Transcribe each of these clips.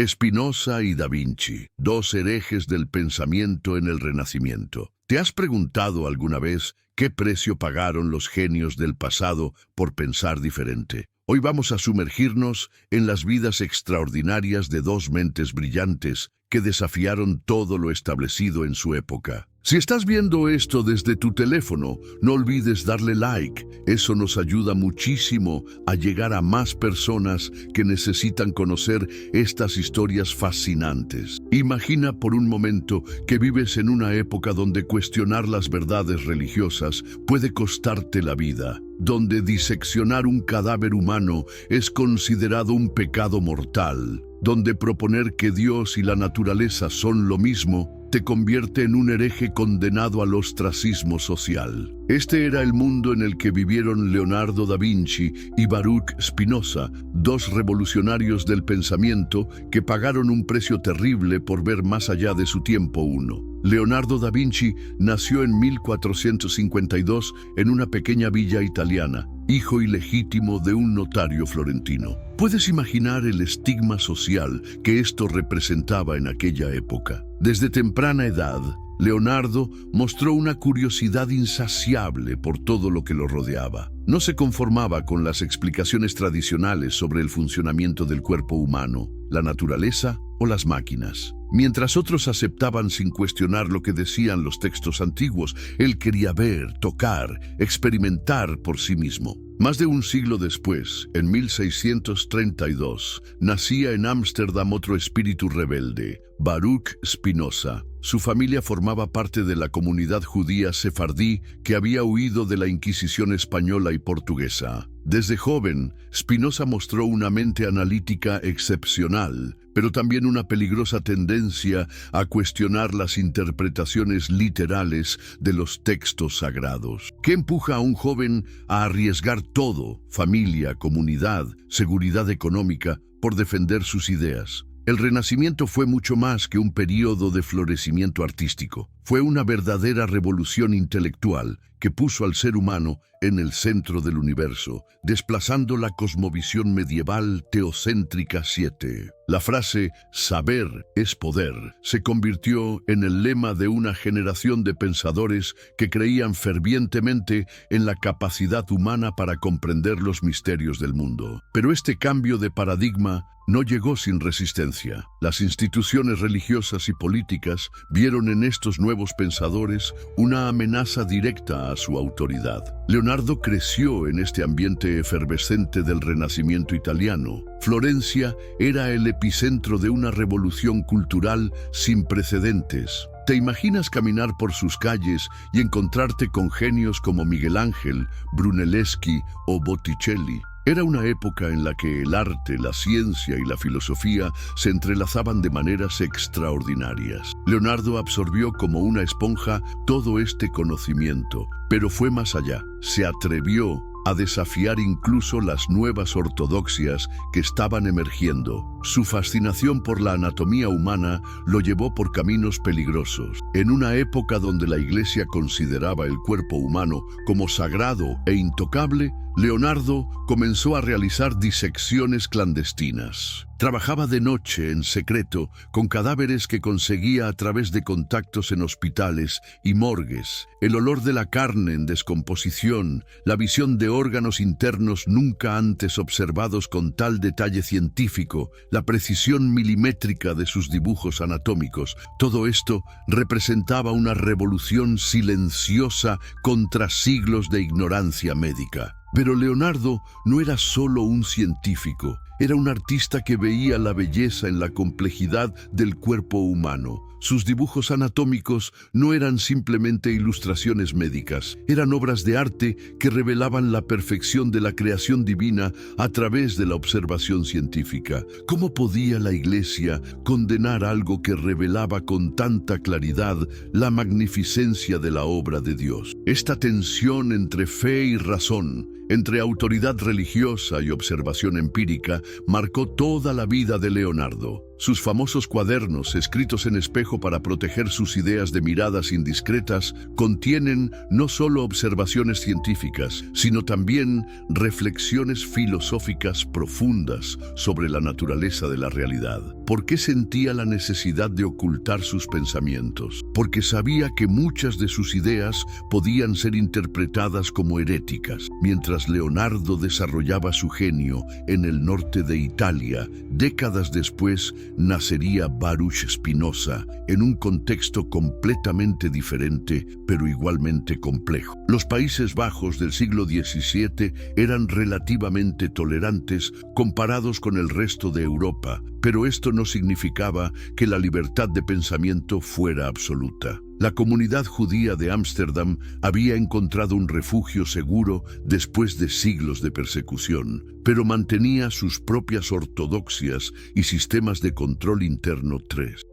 Spinoza y Da Vinci, dos herejes del pensamiento en el Renacimiento. ¿Te has preguntado alguna vez qué precio pagaron los genios del pasado por pensar diferente? Hoy vamos a sumergirnos en las vidas extraordinarias de dos mentes brillantes que desafiaron todo lo establecido en su época. Si estás viendo esto desde tu teléfono, no olvides darle like. Eso nos ayuda muchísimo a llegar a más personas que necesitan conocer estas historias fascinantes. Imagina por un momento que vives en una época donde cuestionar las verdades religiosas puede costarte la vida, donde diseccionar un cadáver humano es considerado un pecado mortal, donde proponer que Dios y la naturaleza son lo mismo te convierte en un hereje condenado al ostracismo social. Este era el mundo en el que vivieron Leonardo da Vinci y Baruch Spinoza, dos revolucionarios del pensamiento que pagaron un precio terrible por ver más allá de su tiempo uno. Leonardo da Vinci nació en 1452 en una pequeña villa italiana, hijo ilegítimo de un notario florentino. ¿Puedes imaginar el estigma social que esto representaba en aquella época? Desde temprana edad, Leonardo mostró una curiosidad insaciable por todo lo que lo rodeaba. No se conformaba con las explicaciones tradicionales sobre el funcionamiento del cuerpo humano, la naturaleza o las máquinas. Mientras otros aceptaban sin cuestionar lo que decían los textos antiguos, él quería ver, tocar, experimentar por sí mismo. Más de un siglo después, en 1632, nacía en Ámsterdam otro espíritu rebelde, Baruch Spinoza. Su familia formaba parte de la comunidad judía sefardí que había huido de la Inquisición española y portuguesa. Desde joven, Spinoza mostró una mente analítica excepcional, pero también una peligrosa tendencia a cuestionar las interpretaciones literales de los textos sagrados. ¿Qué empuja a un joven a arriesgar todo, familia, comunidad, seguridad económica, por defender sus ideas? El Renacimiento fue mucho más que un período de florecimiento artístico. Fue una verdadera revolución intelectual que puso al ser humano en el centro del universo, desplazando la cosmovisión medieval teocéntrica 7. La frase «saber es poder» se convirtió en el lema de una generación de pensadores que creían fervientemente en la capacidad humana para comprender los misterios del mundo. Pero este cambio de paradigma no llegó sin resistencia. Las instituciones religiosas y políticas vieron en estos nuevos pensadores una amenaza directa a su autoridad. Leonardo creció en este ambiente efervescente del Renacimiento italiano. Florencia era el epicentro de una revolución cultural sin precedentes. ¿Te imaginas caminar por sus calles y encontrarte con genios como Miguel Ángel, Brunelleschi o Botticelli? Era una época en la que el arte, la ciencia y la filosofía se entrelazaban de maneras extraordinarias. Leonardo absorbió como una esponja todo este conocimiento, pero fue más allá. Se atrevió a desafiar incluso las nuevas ortodoxias que estaban emergiendo. Su fascinación por la anatomía humana lo llevó por caminos peligrosos. En una época donde la Iglesia consideraba el cuerpo humano como sagrado e intocable, Leonardo comenzó a realizar disecciones clandestinas. Trabajaba de noche, en secreto, con cadáveres que conseguía a través de contactos en hospitales y morgues. El olor de la carne en descomposición, la visión de órganos internos nunca antes observados con tal detalle científico, la precisión milimétrica de sus dibujos anatómicos, todo esto representaba una revolución silenciosa contra siglos de ignorancia médica. Pero Leonardo no era solo un científico, era un artista que veía la belleza en la complejidad del cuerpo humano. Sus dibujos anatómicos no eran simplemente ilustraciones médicas, eran obras de arte que revelaban la perfección de la creación divina a través de la observación científica. ¿Cómo podía la Iglesia condenar algo que revelaba con tanta claridad la magnificencia de la obra de Dios? Esta tensión entre fe y razón, entre autoridad religiosa y observación empírica, marcó toda la vida de Leonardo. Sus famosos cuadernos, escritos en espejo para proteger sus ideas de miradas indiscretas, contienen no solo observaciones científicas, sino también reflexiones filosóficas profundas sobre la naturaleza de la realidad. ¿Por qué sentía la necesidad de ocultar sus pensamientos? Porque sabía que muchas de sus ideas podían ser interpretadas como heréticas. Mientras Leonardo desarrollaba su genio en el norte de Italia, décadas después nacería Baruch Spinoza en un contexto completamente diferente, pero igualmente complejo. Los Países Bajos del siglo XVII eran relativamente tolerantes comparados con el resto de Europa, pero esto no significaba que la libertad de pensamiento fuera absoluta. La comunidad judía de Ámsterdam había encontrado un refugio seguro después de siglos de persecución, pero mantenía sus propias ortodoxias y sistemas de control interno.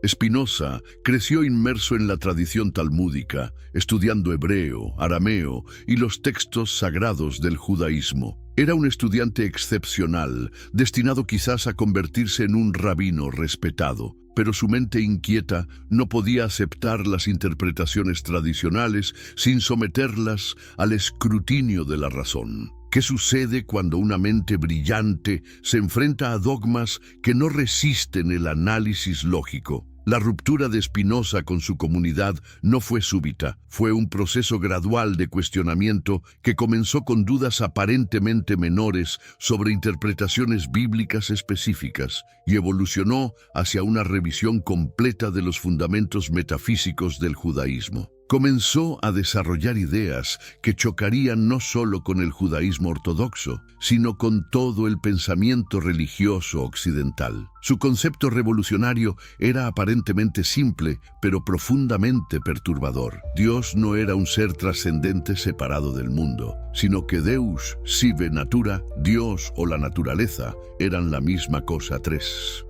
Spinoza creció inmerso en la tradición talmúdica, estudiando hebreo, arameo y los textos sagrados del judaísmo. Era un estudiante excepcional, destinado quizás a convertirse en un rabino respetado, pero su mente inquieta no podía aceptar las interpretaciones tradicionales sin someterlas al escrutinio de la razón. ¿Qué sucede cuando una mente brillante se enfrenta a dogmas que no resisten el análisis lógico? La ruptura de Spinoza con su comunidad no fue súbita, fue un proceso gradual de cuestionamiento que comenzó con dudas aparentemente menores sobre interpretaciones bíblicas específicas y evolucionó hacia una revisión completa de los fundamentos metafísicos del judaísmo. Comenzó a desarrollar ideas que chocarían no solo con el judaísmo ortodoxo, sino con todo el pensamiento religioso occidental. Su concepto revolucionario era aparentemente simple, pero profundamente perturbador. Dios no era un ser trascendente separado del mundo, sino que Deus sive natura, Dios o la naturaleza, eran la misma cosa.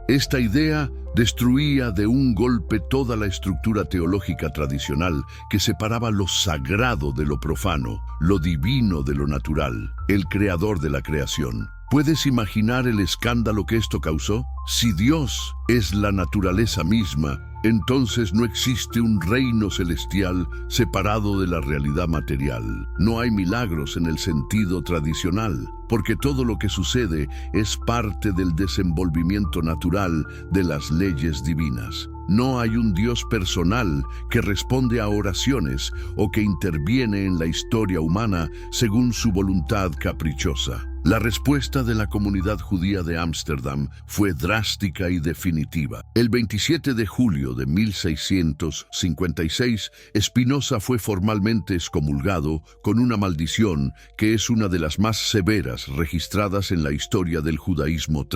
Esta idea destruía de un golpe toda la estructura teológica tradicional que separaba lo sagrado de lo profano, lo divino de lo natural, el creador de la creación. ¿Puedes imaginar el escándalo que esto causó? Si Dios es la naturaleza misma, entonces no existe un reino celestial separado de la realidad material. No hay milagros en el sentido tradicional, porque todo lo que sucede es parte del desenvolvimiento natural de las leyes divinas. No hay un Dios personal que responde a oraciones o que interviene en la historia humana según su voluntad caprichosa. La respuesta de la comunidad judía de Ámsterdam fue drástica y definitiva. El 27 de julio de 1656, Spinoza fue formalmente excomulgado con una maldición que es una de las más severas registradas en la historia del judaísmo.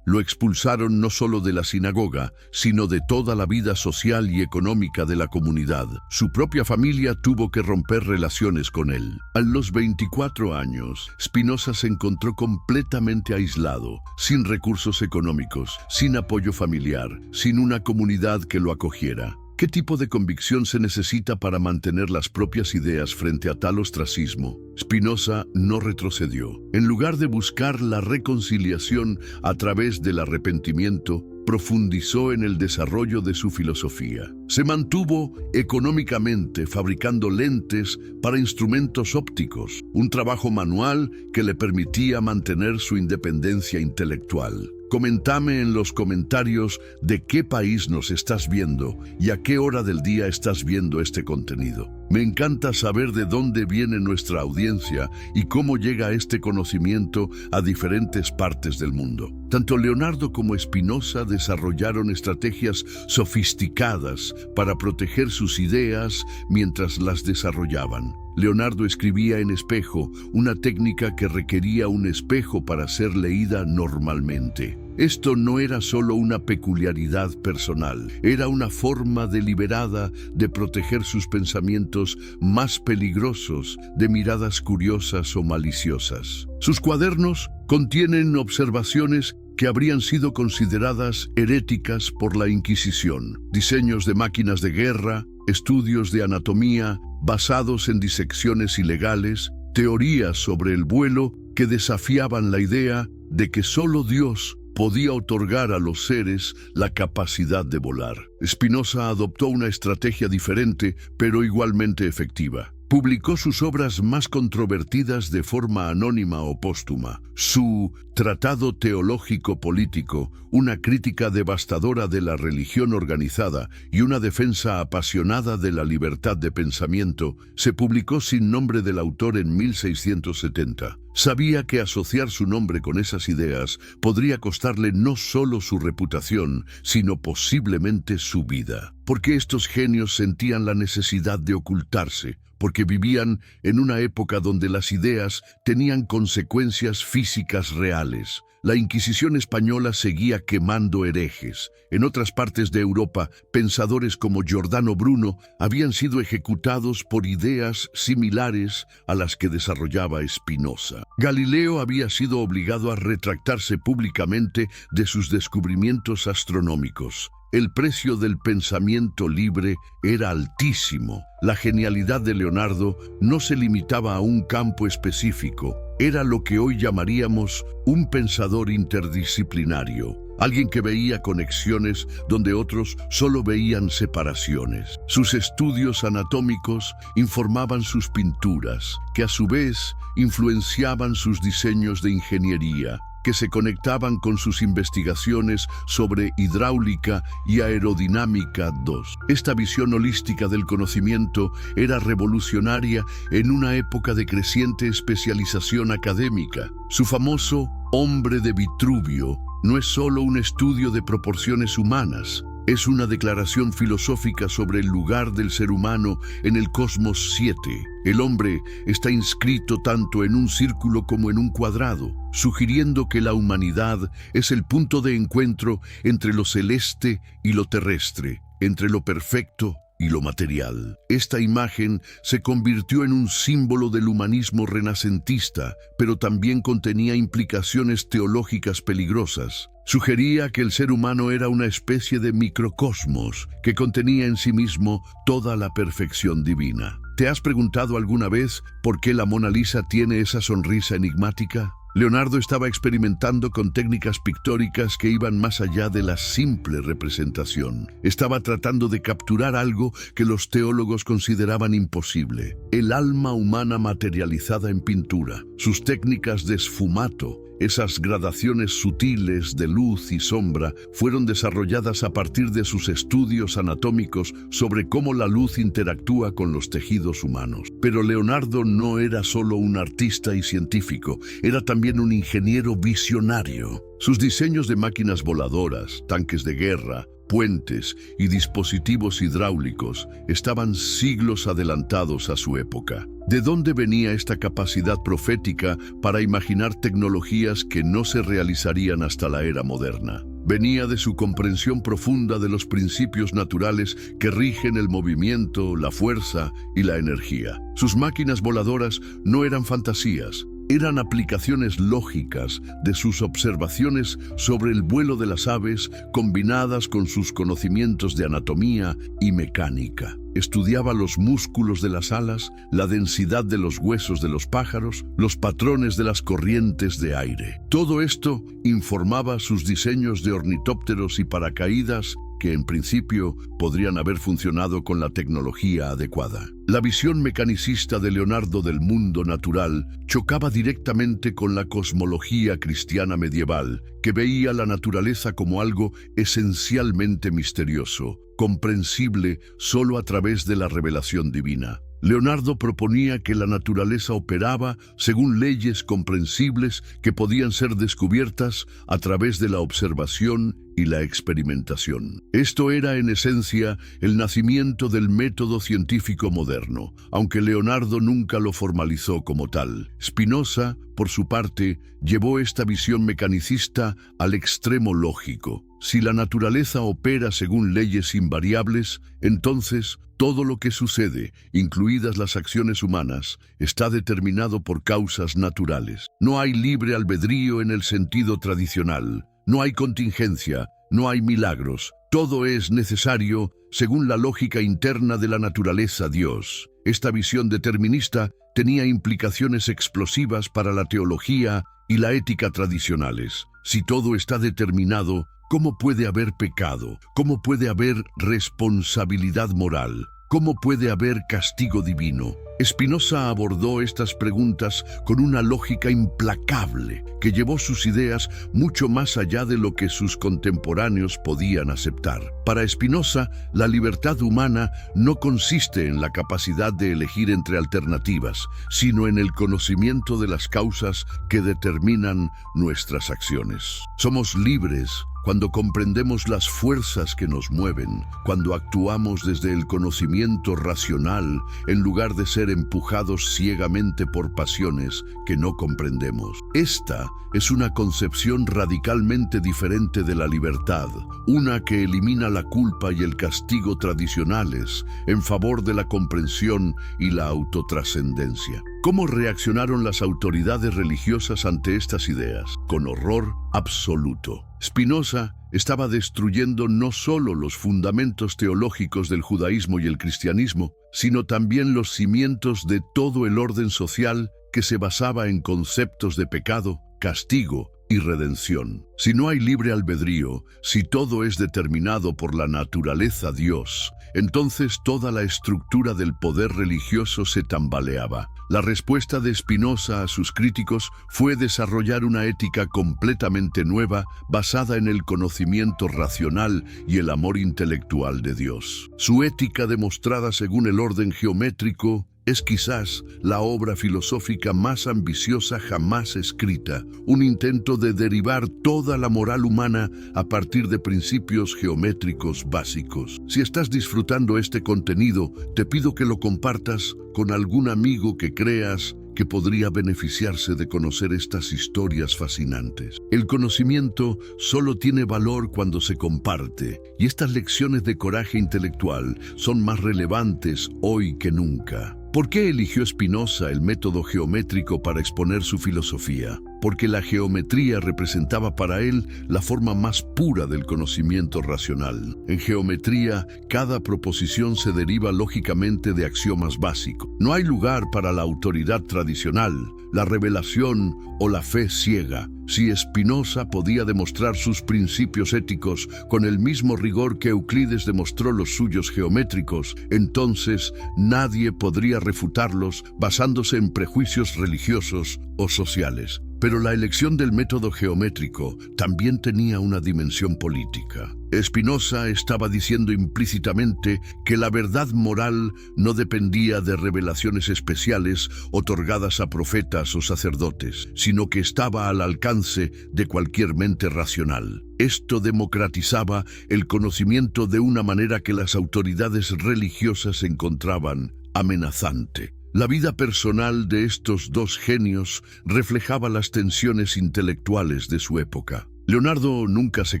Lo expulsaron no solo de la sinagoga, sino de toda la vida social y económica de la comunidad. Su propia familia tuvo que romper relaciones con él. A los 24 años, Spinoza se encontró completamente aislado, sin recursos económicos, sin apoyo familiar, sin una comunidad que lo acogiera. ¿Qué tipo de convicción se necesita para mantener las propias ideas frente a tal ostracismo? Spinoza no retrocedió. En lugar de buscar la reconciliación a través del arrepentimiento, profundizó en el desarrollo de su filosofía. Se mantuvo económicamente fabricando lentes para instrumentos ópticos, un trabajo manual que le permitía mantener su independencia intelectual. Coméntame en los comentarios de qué país nos estás viendo y a qué hora del día estás viendo este contenido. Me encanta saber de dónde viene nuestra audiencia y cómo llega este conocimiento a diferentes partes del mundo. Tanto Leonardo como Spinoza desarrollaron estrategias sofisticadas para proteger sus ideas mientras las desarrollaban. Leonardo escribía en espejo, una técnica que requería un espejo para ser leída normalmente. Esto no era solo una peculiaridad personal, era una forma deliberada de proteger sus pensamientos más peligrosos de miradas curiosas o maliciosas. Sus cuadernos contienen observaciones que habrían sido consideradas heréticas por la Inquisición, diseños de máquinas de guerra, estudios de anatomía basados en disecciones ilegales, teorías sobre el vuelo que desafiaban la idea de que solo Dios podía otorgar a los seres la capacidad de volar. Spinoza adoptó una estrategia diferente, pero igualmente efectiva. Publicó sus obras más controvertidas de forma anónima o póstuma. Su Tratado Teológico Político, una crítica devastadora de la religión organizada y una defensa apasionada de la libertad de pensamiento, se publicó sin nombre del autor en 1670. Sabía que asociar su nombre con esas ideas podría costarle no solo su reputación, sino posiblemente su vida. Porque estos genios sentían la necesidad de ocultarse, porque vivían en una época donde las ideas tenían consecuencias físicas reales. La Inquisición española seguía quemando herejes. En otras partes de Europa, pensadores como Giordano Bruno habían sido ejecutados por ideas similares a las que desarrollaba Spinoza. Galileo había sido obligado a retractarse públicamente de sus descubrimientos astronómicos. El precio del pensamiento libre era altísimo. La genialidad de Leonardo no se limitaba a un campo específico. Era lo que hoy llamaríamos un pensador interdisciplinario. Alguien que veía conexiones donde otros solo veían separaciones. Sus estudios anatómicos informaban sus pinturas, que a su vez influenciaban sus diseños de ingeniería, que se conectaban con sus investigaciones sobre hidráulica y aerodinámica II. Esta visión holística del conocimiento era revolucionaria en una época de creciente especialización académica. Su famoso Hombre de Vitruvio no es solo un estudio de proporciones humanas, es una declaración filosófica sobre el lugar del ser humano en el cosmos 7. El hombre está inscrito tanto en un círculo como en un cuadrado, sugiriendo que la humanidad es el punto de encuentro entre lo celeste y lo terrestre, entre lo perfecto y lo material. Esta imagen se convirtió en un símbolo del humanismo renacentista, pero también contenía implicaciones teológicas peligrosas. Sugería que el ser humano era una especie de microcosmos que contenía en sí mismo toda la perfección divina. ¿Te has preguntado alguna vez por qué la Mona Lisa tiene esa sonrisa enigmática? Leonardo estaba experimentando con técnicas pictóricas que iban más allá de la simple representación. Estaba tratando de capturar algo que los teólogos consideraban imposible: el alma humana materializada en pintura. Sus técnicas de sfumato, esas gradaciones sutiles de luz y sombra, fueron desarrolladas a partir de sus estudios anatómicos sobre cómo la luz interactúa con los tejidos humanos. Pero Leonardo no era solo un artista y científico, era también un ingeniero visionario. Sus diseños de máquinas voladoras, tanques de guerra, puentes y dispositivos hidráulicos estaban siglos adelantados a su época. ¿De dónde venía esta capacidad profética para imaginar tecnologías que no se realizarían hasta la era moderna? Venía de su comprensión profunda de los principios naturales que rigen el movimiento, la fuerza y la energía. Sus máquinas voladoras no eran fantasías, eran aplicaciones lógicas de sus observaciones sobre el vuelo de las aves combinadas con sus conocimientos de anatomía y mecánica. Estudiaba los músculos de las alas, la densidad de los huesos de los pájaros, los patrones de las corrientes de aire. Todo esto informaba sus diseños de ornitópteros y paracaídas que en principio podrían haber funcionado con la tecnología adecuada. La visión mecanicista de Leonardo del mundo natural chocaba directamente con la cosmología cristiana medieval, que veía la naturaleza como algo esencialmente misterioso, comprensible solo a través de la revelación divina. Leonardo proponía que la naturaleza operaba según leyes comprensibles que podían ser descubiertas a través de la observación y la experimentación. Esto era, en esencia, el nacimiento del método científico moderno, aunque Leonardo nunca lo formalizó como tal. Spinoza, por su parte, llevó esta visión mecanicista al extremo lógico. Si la naturaleza opera según leyes invariables, entonces todo lo que sucede, incluidas las acciones humanas, está determinado por causas naturales. No hay libre albedrío en el sentido tradicional. No hay contingencia, no hay milagros. Todo es necesario según la lógica interna de la naturaleza Dios. Esta visión determinista tenía implicaciones explosivas para la teología y la ética tradicionales. Si todo está determinado, ¿cómo puede haber pecado? ¿Cómo puede haber responsabilidad moral? ¿Cómo puede haber castigo divino? Spinoza abordó estas preguntas con una lógica implacable que llevó sus ideas mucho más allá de lo que sus contemporáneos podían aceptar. Para Spinoza, la libertad humana no consiste en la capacidad de elegir entre alternativas, sino en el conocimiento de las causas que determinan nuestras acciones. Somos libres cuando comprendemos las fuerzas que nos mueven, cuando actuamos desde el conocimiento racional en lugar de ser empujados ciegamente por pasiones que no comprendemos. Esta es una concepción radicalmente diferente de la libertad, una que elimina la culpa y el castigo tradicionales en favor de la comprensión y la autotrascendencia. ¿Cómo reaccionaron las autoridades religiosas ante estas ideas? Con horror absoluto. Spinoza estaba destruyendo no solo los fundamentos teológicos del judaísmo y el cristianismo, sino también los cimientos de todo el orden social que se basaba en conceptos de pecado, castigo y redención. Si no hay libre albedrío, si todo es determinado por la naturaleza Dios, entonces toda la estructura del poder religioso se tambaleaba. La respuesta de Spinoza a sus críticos fue desarrollar una ética completamente nueva basada en el conocimiento racional y el amor intelectual de Dios. Su ética, demostrada según el orden geométrico, es quizás la obra filosófica más ambiciosa jamás escrita, un intento de derivar toda la moral humana a partir de principios geométricos básicos. Si estás disfrutando este contenido, te pido que lo compartas con algún amigo que creas que podría beneficiarse de conocer estas historias fascinantes. El conocimiento solo tiene valor cuando se comparte, y estas lecciones de coraje intelectual son más relevantes hoy que nunca. ¿Por qué eligió Spinoza el método geométrico para exponer su filosofía? Porque la geometría representaba para él la forma más pura del conocimiento racional. En geometría, cada proposición se deriva lógicamente de axiomas básicos. No hay lugar para la autoridad tradicional, la revelación o la fe ciega. Si Spinoza podía demostrar sus principios éticos con el mismo rigor que Euclides demostró los suyos geométricos, entonces nadie podría refutarlos basándose en prejuicios religiosos o sociales. Pero la elección del método geométrico también tenía una dimensión política. Spinoza estaba diciendo implícitamente que la verdad moral no dependía de revelaciones especiales otorgadas a profetas o sacerdotes, sino que estaba al alcance de cualquier mente racional. Esto democratizaba el conocimiento de una manera que las autoridades religiosas encontraban amenazante. La vida personal de estos dos genios reflejaba las tensiones intelectuales de su época. Leonardo nunca se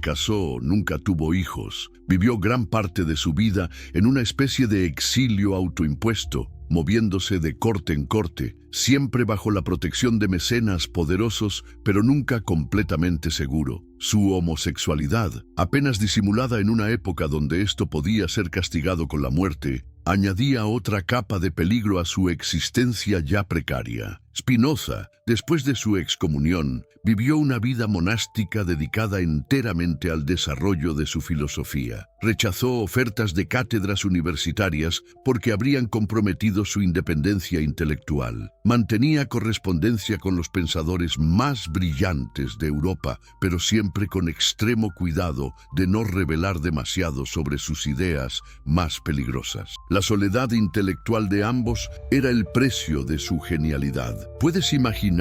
casó, nunca tuvo hijos. Vivió gran parte de su vida en una especie de exilio autoimpuesto, moviéndose de corte en corte, siempre bajo la protección de mecenas poderosos, pero nunca completamente seguro. Su homosexualidad, apenas disimulada en una época donde esto podía ser castigado con la muerte, añadía otra capa de peligro a su existencia ya precaria. Spinoza, después de su excomunión, vivió una vida monástica dedicada enteramente al desarrollo de su filosofía. Rechazó ofertas de cátedras universitarias porque habrían comprometido su independencia intelectual. Mantenía correspondencia con los pensadores más brillantes de Europa, pero siempre con extremo cuidado de no revelar demasiado sobre sus ideas más peligrosas. La soledad intelectual de ambos era el precio de su genialidad. ¿Puedes imaginar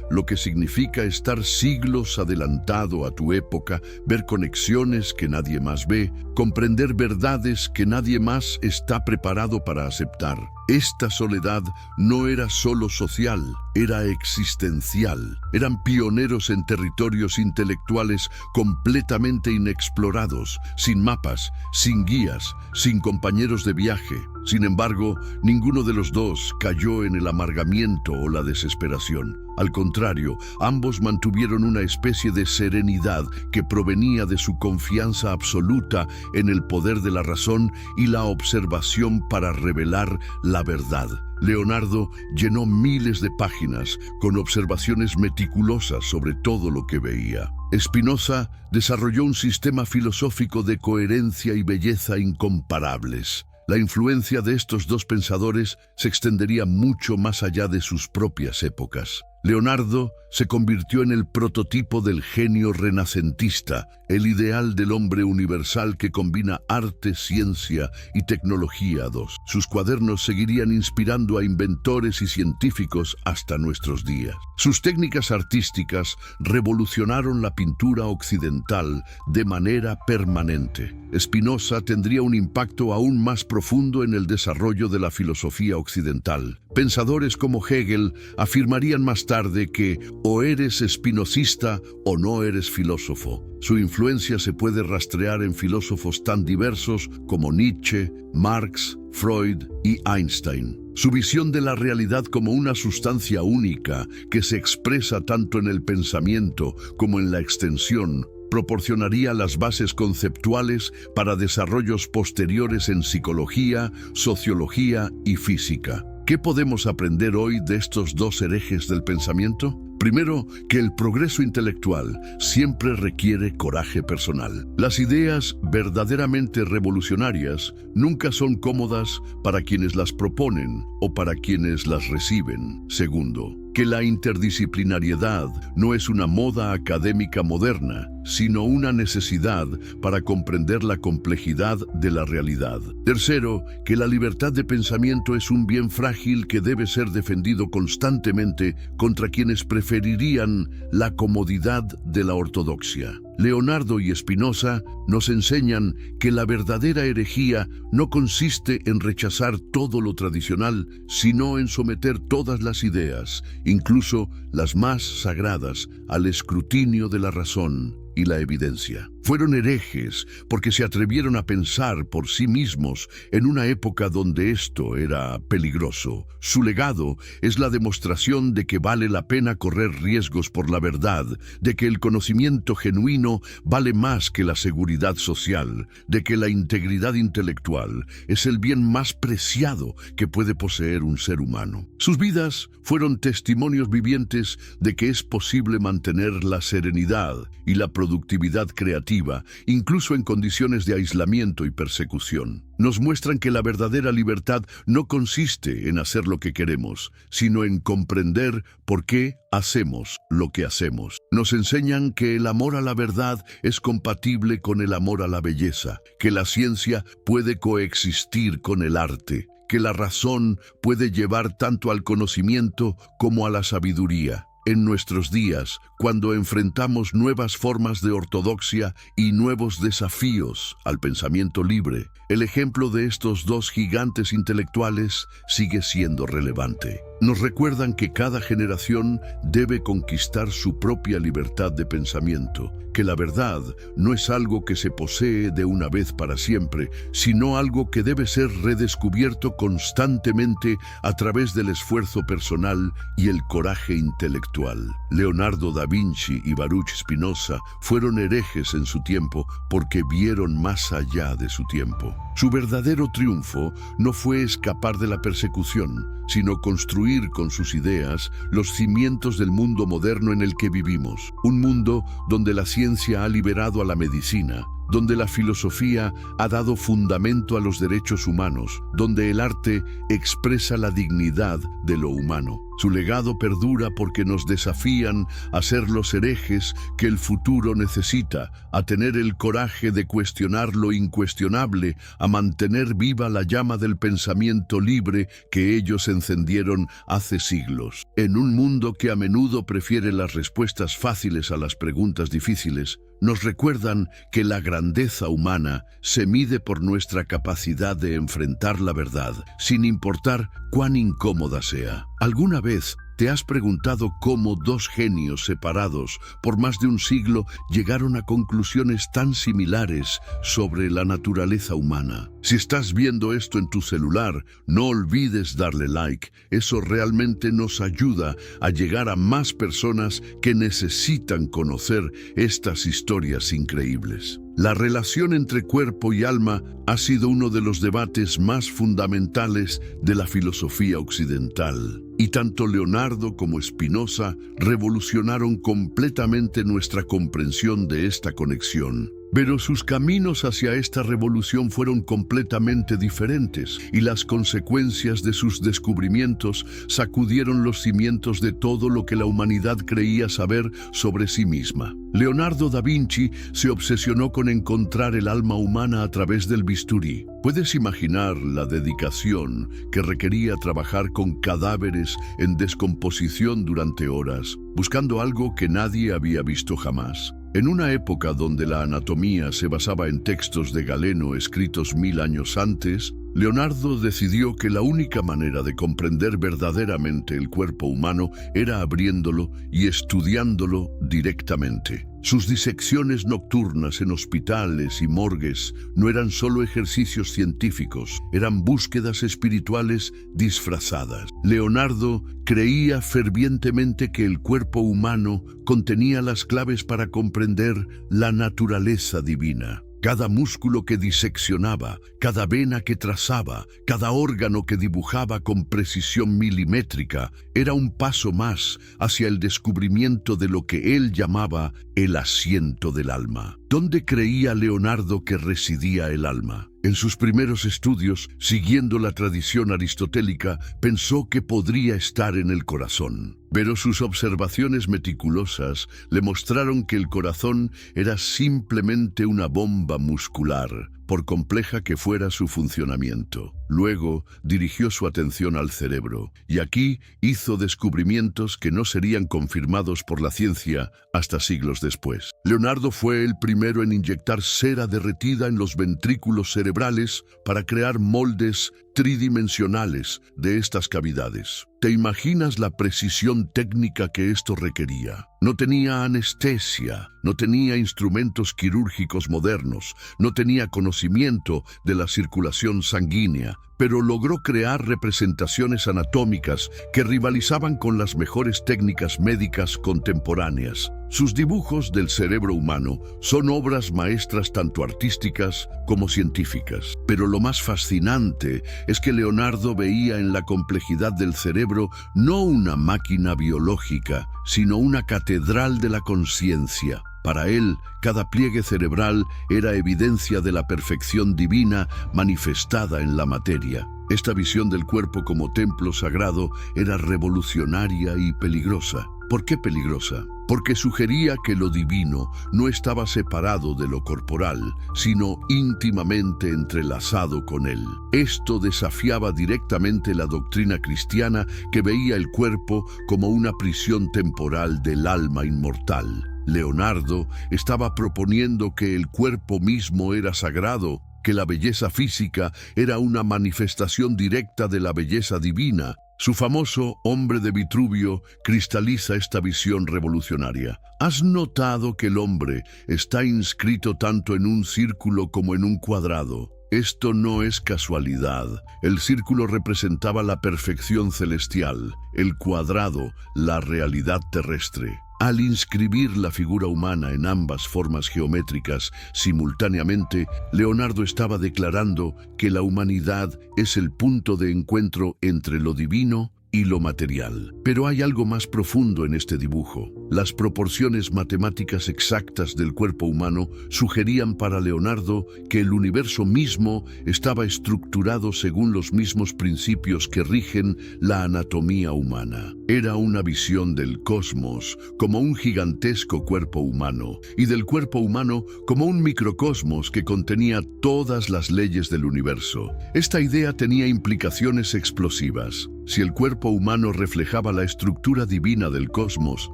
lo que significa estar siglos adelantado a tu época, ver conexiones que nadie más ve, comprender verdades que nadie más está preparado para aceptar? Esta soledad no era solo social, era existencial. Eran pioneros en territorios intelectuales completamente inexplorados, sin mapas, sin guías, sin compañeros de viaje. Sin embargo, ninguno de los dos cayó en el amargamiento o la desesperación. Al contrario, ambos mantuvieron una especie de serenidad que provenía de su confianza absoluta en el poder de la razón y la observación para revelar la verdad. Leonardo llenó miles de páginas con observaciones meticulosas sobre todo lo que veía. Spinoza desarrolló un sistema filosófico de coherencia y belleza incomparables. La influencia de estos dos pensadores se extendería mucho más allá de sus propias épocas. Leonardo se convirtió en el prototipo del genio renacentista, el ideal del hombre universal que combina arte, ciencia y tecnología a dos. Sus cuadernos seguirían inspirando a inventores y científicos hasta nuestros días. Sus técnicas artísticas revolucionaron la pintura occidental de manera permanente. Spinoza tendría un impacto aún más profundo en el desarrollo de la filosofía occidental. Pensadores como Hegel afirmarían más tarde que o eres spinozista o no eres filósofo. Su influencia se puede rastrear en filósofos tan diversos como Nietzsche, Marx, Freud y Einstein. Su visión de la realidad como una sustancia única que se expresa tanto en el pensamiento como en la extensión proporcionaría las bases conceptuales para desarrollos posteriores en psicología, sociología y física. ¿Qué podemos aprender hoy de estos dos herejes del pensamiento? Primero, que el progreso intelectual siempre requiere coraje personal. Las ideas verdaderamente revolucionarias nunca son cómodas para quienes las proponen o para quienes las reciben. Segundo, que la interdisciplinariedad no es una moda académica moderna, sino una necesidad para comprender la complejidad de la realidad. Tercero, que la libertad de pensamiento es un bien frágil que debe ser defendido constantemente contra quienes preferirían la comodidad de la ortodoxia. Leonardo y Spinoza nos enseñan que la verdadera herejía no consiste en rechazar todo lo tradicional, sino en someter todas las ideas, incluso las más sagradas, al escrutinio de la razón y la evidencia. Fueron herejes porque se atrevieron a pensar por sí mismos en una época donde esto era peligroso. Su legado es la demostración de que vale la pena correr riesgos por la verdad, de que el conocimiento genuino vale más que la seguridad social, de que la integridad intelectual es el bien más preciado que puede poseer un ser humano. Sus vidas fueron testimonios vivientes de que es posible mantener la serenidad y la productividad creativa, incluso en condiciones de aislamiento y persecución. Nos muestran que la verdadera libertad no consiste en hacer lo que queremos, sino en comprender por qué hacemos lo que hacemos. Nos enseñan que el amor a la verdad es compatible con el amor a la belleza, que la ciencia puede coexistir con el arte, que la razón puede llevar tanto al conocimiento como a la sabiduría. En nuestros días, cuando enfrentamos nuevas formas de ortodoxia y nuevos desafíos al pensamiento libre, el ejemplo de estos dos gigantes intelectuales sigue siendo relevante. Nos recuerdan que cada generación debe conquistar su propia libertad de pensamiento, que la verdad no es algo que se posee de una vez para siempre, sino algo que debe ser redescubierto constantemente a través del esfuerzo personal y el coraje intelectual. Leonardo da Vinci y Baruch Spinoza fueron herejes en su tiempo porque vieron más allá de su tiempo. Su verdadero triunfo no fue escapar de la persecución, sino construir con sus ideas los cimientos del mundo moderno en el que vivimos. Un mundo donde la ciencia ha liberado a la medicina, donde la filosofía ha dado fundamento a los derechos humanos, donde el arte expresa la dignidad de lo humano. Su legado perdura porque nos desafían a ser los herejes que el futuro necesita, a tener el coraje de cuestionar lo incuestionable, a mantener viva la llama del pensamiento libre que ellos encendieron hace siglos. En un mundo que a menudo prefiere las respuestas fáciles a las preguntas difíciles, nos recuerdan que la grandeza humana se mide por nuestra capacidad de enfrentar la verdad, sin importar cuán incómoda sea. ¿Alguna vez te has preguntado cómo dos genios separados por más de un siglo llegaron a conclusiones tan similares sobre la naturaleza humana? Si estás viendo esto en tu celular, no olvides darle like. Eso realmente nos ayuda a llegar a más personas que necesitan conocer estas historias increíbles. La relación entre cuerpo y alma ha sido uno de los debates más fundamentales de la filosofía occidental. Y tanto Leonardo como Spinoza revolucionaron completamente nuestra comprensión de esta conexión. Pero sus caminos hacia esta revolución fueron completamente diferentes, y las consecuencias de sus descubrimientos sacudieron los cimientos de todo lo que la humanidad creía saber sobre sí misma. Leonardo da Vinci se obsesionó con encontrar el alma humana a través del bisturí. ¿Puedes imaginar la dedicación que requería trabajar con cadáveres en descomposición durante horas, buscando algo que nadie había visto jamás? En una época donde la anatomía se basaba en textos de Galeno escritos 1000 años antes, Leonardo decidió que la única manera de comprender verdaderamente el cuerpo humano era abriéndolo y estudiándolo directamente. Sus disecciones nocturnas en hospitales y morgues no eran solo ejercicios científicos, eran búsquedas espirituales disfrazadas. Leonardo creía fervientemente que el cuerpo humano contenía las claves para comprender la naturaleza divina. Cada músculo que diseccionaba, cada vena que trazaba, cada órgano que dibujaba con precisión milimétrica, era un paso más hacia el descubrimiento de lo que él llamaba el asiento del alma. ¿Dónde creía Leonardo que residía el alma? En sus primeros estudios, siguiendo la tradición aristotélica, pensó que podría estar en el corazón. Pero sus observaciones meticulosas le mostraron que el corazón era simplemente una bomba muscular, por compleja que fuera su funcionamiento. Luego dirigió su atención al cerebro, y aquí hizo descubrimientos que no serían confirmados por la ciencia hasta siglos después. Leonardo fue el primero en inyectar cera derretida en los ventrículos cerebrales para crear moldes tridimensionales de estas cavidades. ¿Te imaginas la precisión técnica que esto requería? No tenía anestesia, no tenía instrumentos quirúrgicos modernos, no tenía conocimiento de la circulación sanguínea, pero logró crear representaciones anatómicas que rivalizaban con las mejores técnicas médicas contemporáneas. Sus dibujos del cerebro humano son obras maestras tanto artísticas como científicas. Pero lo más fascinante es que Leonardo veía en la complejidad del cerebro no una máquina biológica, sino una catedral de la conciencia. Para él, cada pliegue cerebral era evidencia de la perfección divina manifestada en la materia. Esta visión del cuerpo como templo sagrado era revolucionaria y peligrosa. ¿Por qué peligrosa? Porque sugería que lo divino no estaba separado de lo corporal, sino íntimamente entrelazado con él. Esto desafiaba directamente la doctrina cristiana que veía el cuerpo como una prisión temporal del alma inmortal. Leonardo estaba proponiendo que el cuerpo mismo era sagrado, que la belleza física era una manifestación directa de la belleza divina. Su famoso Hombre de Vitruvio cristaliza esta visión revolucionaria. ¿Has notado que el hombre está inscrito tanto en un círculo como en un cuadrado? Esto no es casualidad. El círculo representaba la perfección celestial, el cuadrado, la realidad terrestre. Al inscribir la figura humana en ambas formas geométricas simultáneamente, Leonardo estaba declarando que la humanidad es el punto de encuentro entre lo divino y lo material. Pero hay algo más profundo en este dibujo. Las proporciones matemáticas exactas del cuerpo humano sugerían para Leonardo que el universo mismo estaba estructurado según los mismos principios que rigen la anatomía humana. Era una visión del cosmos como un gigantesco cuerpo humano y del cuerpo humano como un microcosmos que contenía todas las leyes del universo. Esta idea tenía implicaciones explosivas. Si el cuerpo humano reflejaba la estructura divina del cosmos,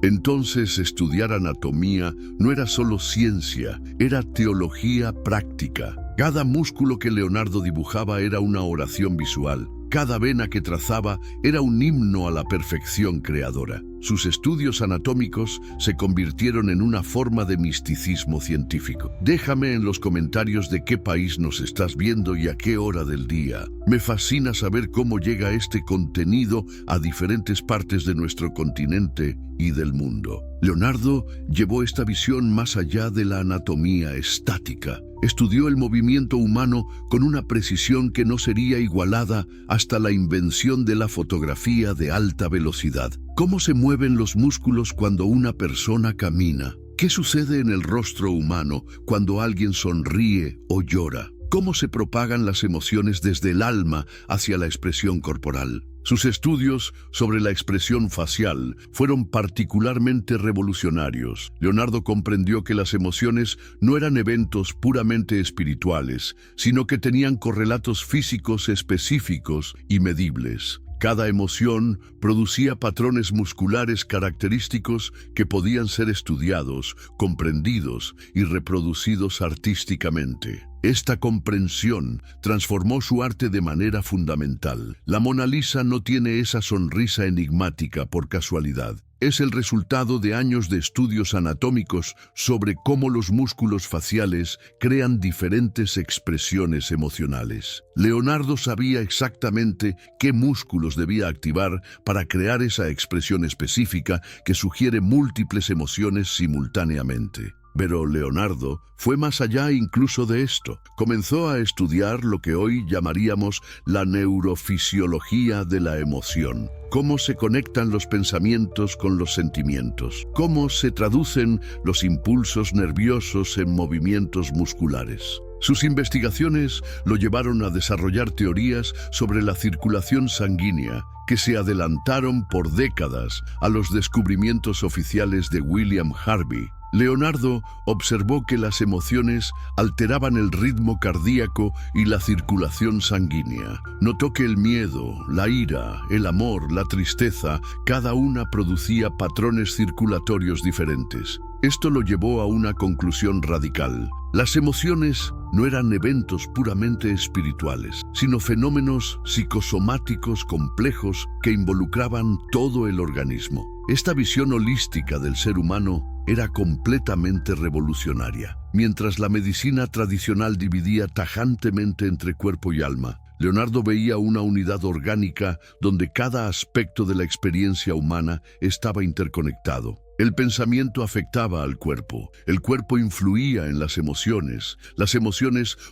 entonces estudiar anatomía no era solo ciencia, era teología práctica. Cada músculo que Leonardo dibujaba era una oración visual. Cada vena que trazaba era un himno a la perfección creadora. sus estudios anatómicos se convirtieron en una forma de misticismo científico. Déjame en los comentarios de qué país nos estás viendo y a qué hora del día. Me fascina saber cómo llega este contenido a diferentes partes de nuestro continente y del mundo. Leonardo llevó esta visión más allá de la anatomía estática. Estudió el movimiento humano con una precisión que no sería igualada hasta la invención de la fotografía de alta velocidad. ¿Cómo se mueven los músculos cuando una persona camina? ¿Qué sucede en el rostro humano cuando alguien sonríe o llora? ¿Cómo se propagan las emociones desde el alma hacia la expresión corporal? Sus estudios sobre la expresión facial fueron particularmente revolucionarios. Leonardo comprendió que las emociones no eran eventos puramente espirituales, sino que tenían correlatos físicos específicos y medibles. Cada emoción producía patrones musculares característicos que podían ser estudiados, comprendidos y reproducidos artísticamente. Esta comprensión transformó su arte de manera fundamental. La Mona Lisa no tiene esa sonrisa enigmática por casualidad. Es el resultado de años de estudios anatómicos sobre cómo los músculos faciales crean diferentes expresiones emocionales. Leonardo sabía exactamente qué músculos debía activar para crear esa expresión específica que sugiere múltiples emociones simultáneamente. Pero Leonardo fue más allá incluso de esto. Comenzó a estudiar lo que hoy llamaríamos la neurofisiología de la emoción. Cómo se conectan los pensamientos con los sentimientos. Cómo se traducen los impulsos nerviosos en movimientos musculares. Sus investigaciones lo llevaron a desarrollar teorías sobre la circulación sanguínea que se adelantaron por décadas a los descubrimientos oficiales de William Harvey. Leonardo observó que las emociones alteraban el ritmo cardíaco y la circulación sanguínea. Notó que el miedo, la ira, el amor, la tristeza, cada una producía patrones circulatorios diferentes. Esto lo llevó a una conclusión radical. Las emociones no eran eventos puramente espirituales, sino fenómenos psicosomáticos complejos que involucraban todo el organismo. Esta visión holística del ser humano era completamente revolucionaria. Mientras la medicina tradicional dividía tajantemente entre cuerpo y alma, Leonardo veía una unidad orgánica donde cada aspecto de la experiencia humana estaba interconectado. El pensamiento afectaba al cuerpo, el cuerpo influía en las emociones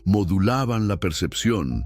modulaban la percepción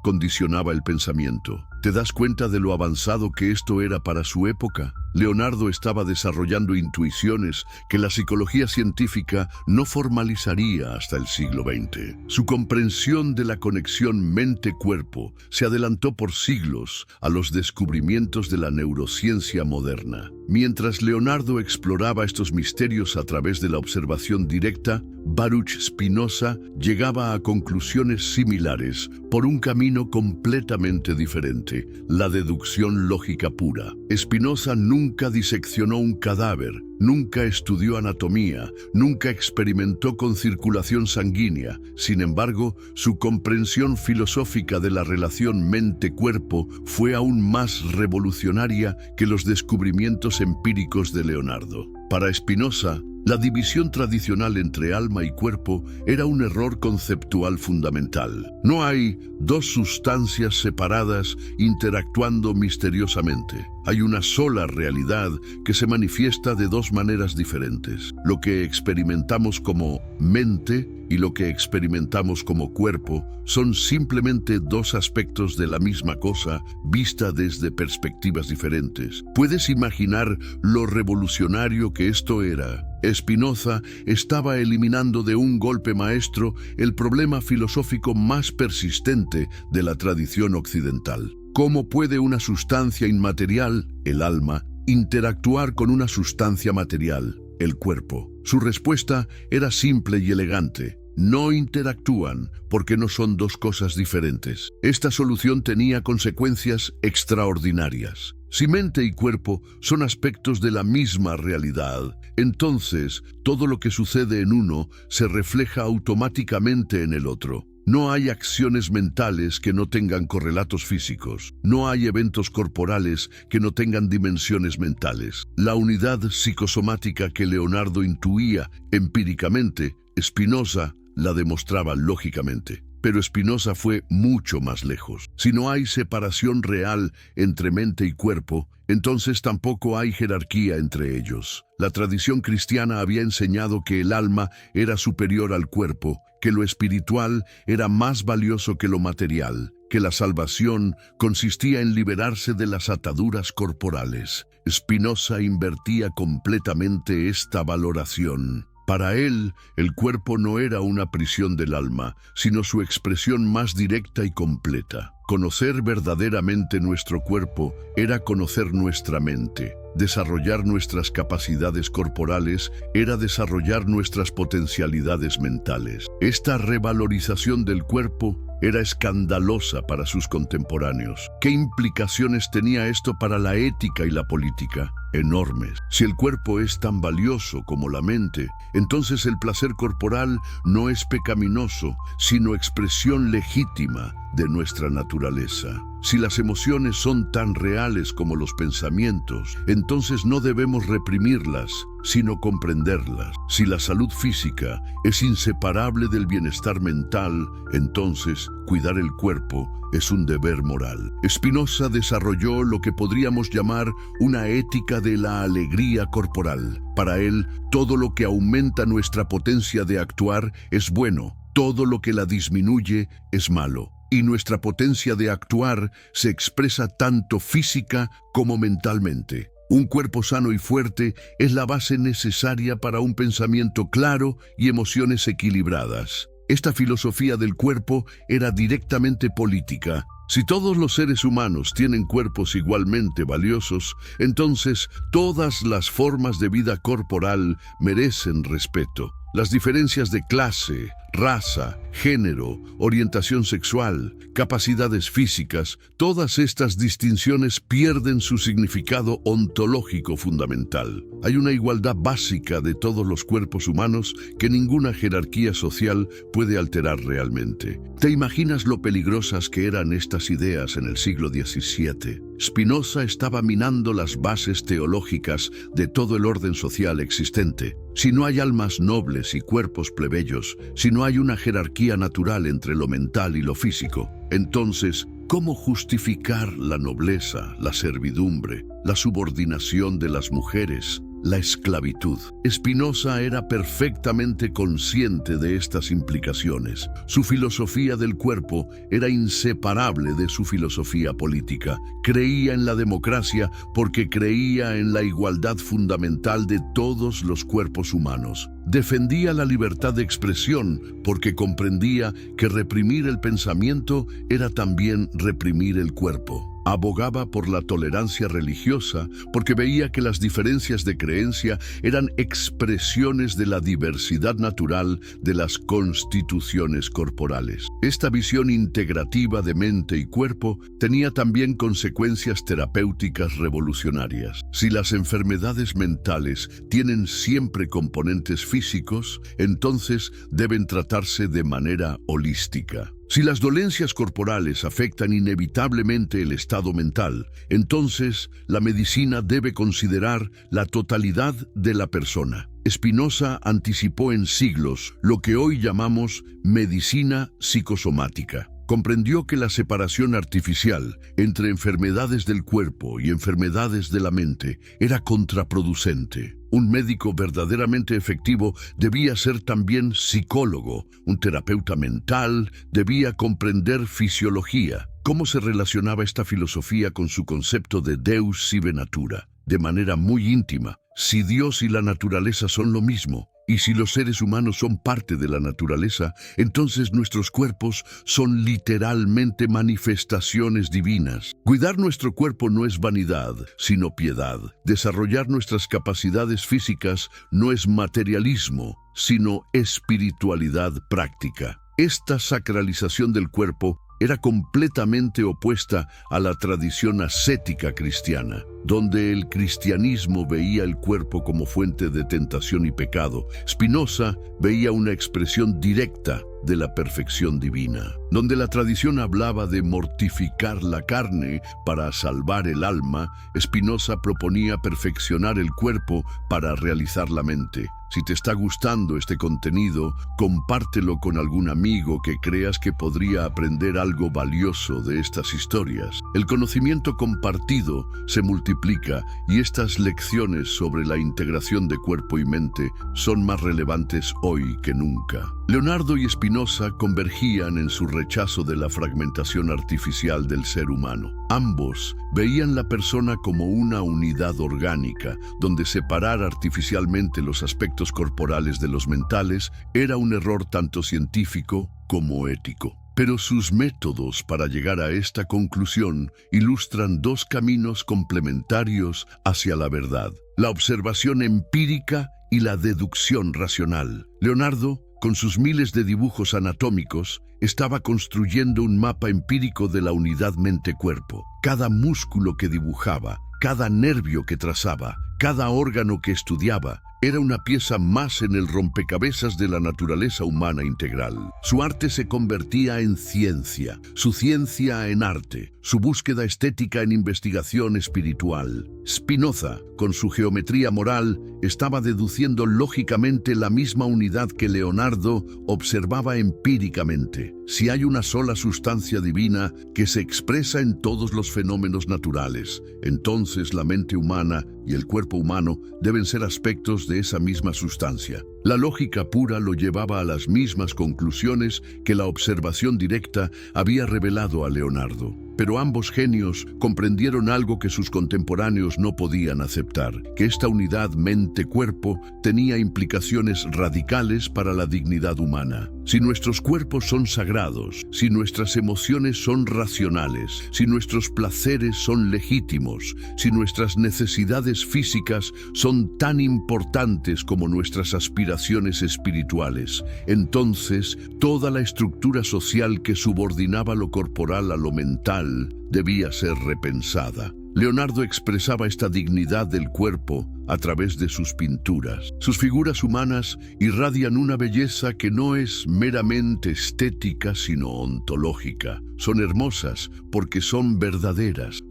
condicionaba el pensamiento. ¿Te das cuenta de lo avanzado que esto era para su época? Leonardo estaba desarrollando intuiciones que la psicología científica no formalizaría hasta el siglo XX. Su comprensión de la conexión mente-cuerpo se adelantó por siglos a los descubrimientos de la neurociencia moderna. Mientras Leonardo exploraba estos misterios a través de la observación directa, Baruch Spinoza llegaba a conclusiones similares por un camino completamente diferente, la deducción lógica pura. Spinoza nunca diseccionó un cadáver, nunca estudió anatomía, nunca experimentó con circulación sanguínea. Sin embargo, su comprensión filosófica de la relación mente-cuerpo fue aún más revolucionaria que los descubrimientos empíricos de Leonardo. Para Spinoza, la división tradicional entre alma y cuerpo era un error conceptual fundamental. No hay dos sustancias separadas interactuando misteriosamente. Hay una sola realidad que se manifiesta de dos maneras diferentes. Lo que experimentamos como mente y lo que experimentamos como cuerpo son simplemente dos aspectos de la misma cosa vista desde perspectivas diferentes. ¿Puedes imaginar lo revolucionario que esto era? Spinoza estaba eliminando de un golpe maestro el problema filosófico más persistente de la tradición occidental. ¿Cómo puede una sustancia inmaterial, el alma, interactuar con una sustancia material, el cuerpo? Su respuesta era simple y elegante. No interactúan porque no son dos cosas diferentes. Esta solución tenía consecuencias extraordinarias. Si mente y cuerpo son aspectos de la misma realidad, entonces todo lo que sucede en uno se refleja automáticamente en el otro. No hay acciones mentales que no tengan correlatos físicos. No hay eventos corporales que no tengan dimensiones mentales. La unidad psicosomática que Leonardo intuía empíricamente, Spinoza la demostraba lógicamente. Pero Spinoza fue mucho más lejos. Si no hay separación real entre mente y cuerpo, entonces tampoco hay jerarquía entre ellos. La tradición cristiana había enseñado que el alma era superior al cuerpo, que lo espiritual era más valioso que lo material, que la salvación consistía en liberarse de las ataduras corporales. Spinoza invertía completamente esta valoración. Para él, el cuerpo no era una prisión del alma, sino su expresión más directa y completa. Conocer verdaderamente nuestro cuerpo era conocer nuestra mente. Desarrollar nuestras capacidades corporales era desarrollar nuestras potencialidades mentales. Esta revalorización del cuerpo era escandalosa para sus contemporáneos. ¿Qué implicaciones tenía esto para la ética y la política? Enormes. Si el cuerpo es tan valioso como la mente, entonces el placer corporal no es pecaminoso, sino expresión legítima de nuestra naturaleza. Si las emociones son tan reales como los pensamientos, entonces no debemos reprimirlas, sino comprenderlas. Si la salud física es inseparable del bienestar mental, entonces cuidar el cuerpo es un deber moral. Spinoza desarrolló lo que podríamos llamar una ética de la alegría corporal. Para él, todo lo que aumenta nuestra potencia de actuar es bueno, todo lo que la disminuye es malo. Y nuestra potencia de actuar se expresa tanto física como mentalmente. Un cuerpo sano y fuerte es la base necesaria para un pensamiento claro y emociones equilibradas. Esta filosofía del cuerpo era directamente política. Si todos los seres humanos tienen cuerpos igualmente valiosos, entonces todas las formas de vida corporal merecen respeto. Las diferencias de clase, raza, género, orientación sexual, capacidades físicas, todas estas distinciones pierden su significado ontológico fundamental. Hay una igualdad básica de todos los cuerpos humanos que ninguna jerarquía social puede alterar realmente. ¿Te imaginas lo peligrosas que eran estas ideas en el siglo XVII? Spinoza estaba minando las bases teológicas de todo el orden social existente. Si no hay almas nobles y cuerpos plebeyos, si no hay una jerarquía natural entre lo mental y lo físico, entonces, ¿cómo justificar la nobleza, la servidumbre, la subordinación de las mujeres, la esclavitud? Spinoza era perfectamente consciente de estas implicaciones. Su filosofía del cuerpo era inseparable de su filosofía política. Creía en la democracia porque creía en la igualdad fundamental de todos los cuerpos humanos. Defendía la libertad de expresión porque comprendía que reprimir el pensamiento era también reprimir el cuerpo. Abogaba por la tolerancia religiosa porque veía que las diferencias de creencia eran expresiones de la diversidad natural de las constituciones corporales. Esta visión integrativa de mente y cuerpo tenía también consecuencias terapéuticas revolucionarias. Si las enfermedades mentales tienen siempre componentes físicos, entonces deben tratarse de manera holística. Si las dolencias corporales afectan inevitablemente el estado mental, entonces la medicina debe considerar la totalidad de la persona. Spinoza anticipó en siglos lo que hoy llamamos medicina psicosomática. Comprendió que la separación artificial entre enfermedades del cuerpo y enfermedades de la mente era contraproducente. Un médico verdaderamente efectivo debía ser también psicólogo, un terapeuta mental, debía comprender fisiología. ¿Cómo se relacionaba esta filosofía con su concepto de Deus sive natura? De manera muy íntima. Si Dios y la naturaleza son lo mismo, y si los seres humanos son parte de la naturaleza, entonces nuestros cuerpos son literalmente manifestaciones divinas. Cuidar nuestro cuerpo no es vanidad, sino piedad. Desarrollar nuestras capacidades físicas no es materialismo, sino espiritualidad práctica. Esta sacralización del cuerpo era completamente opuesta a la tradición ascética cristiana, donde el cristianismo veía el cuerpo como fuente de tentación y pecado. Spinoza veía una expresión directa de la perfección divina. Donde la tradición hablaba de mortificar la carne para salvar el alma, Spinoza proponía perfeccionar el cuerpo para realizar la mente. Si te está gustando este contenido, compártelo con algún amigo que creas que podría aprender algo valioso de estas historias. El conocimiento compartido se multiplica y estas lecciones sobre la integración de cuerpo y mente son más relevantes hoy que nunca. Leonardo y Spinoza convergían en su rechazo de la fragmentación artificial del ser humano. Ambos veían la persona como una unidad orgánica, donde separar artificialmente los aspectos corporales de los mentales era un error tanto científico como ético. Pero sus métodos para llegar a esta conclusión ilustran dos caminos complementarios hacia la verdad: la observación empírica y la deducción racional. Leonardo, con sus miles de dibujos anatómicos, estaba construyendo un mapa empírico de la unidad mente-cuerpo. Cada músculo que dibujaba, cada nervio que trazaba, cada órgano que estudiaba, era una pieza más en el rompecabezas de la naturaleza humana integral. Su arte se convertía en ciencia, su ciencia en arte, su búsqueda estética en investigación espiritual. Spinoza, con su geometría moral, estaba deduciendo lógicamente la misma unidad que Leonardo observaba empíricamente. Si hay una sola sustancia divina que se expresa en todos los fenómenos naturales, entonces la mente humana y el cuerpo humano deben ser aspectos de esa misma sustancia. La lógica pura lo llevaba a las mismas conclusiones que la observación directa había revelado a Leonardo. Pero ambos genios comprendieron algo que sus contemporáneos no podían aceptar, que esta unidad mente-cuerpo tenía implicaciones radicales para la dignidad humana. Si nuestros cuerpos son sagrados, si nuestras emociones son racionales, si nuestros placeres son legítimos, si nuestras necesidades físicas son tan importantes como nuestras aspiraciones espirituales, entonces toda la estructura social que subordinaba lo corporal a lo mental debía ser repensada. Leonardo expresaba esta dignidad del cuerpo a través de sus pinturas. Sus figuras humanas irradian una belleza que no es meramente estética, sino ontológica. Son hermosas porque son verdaderas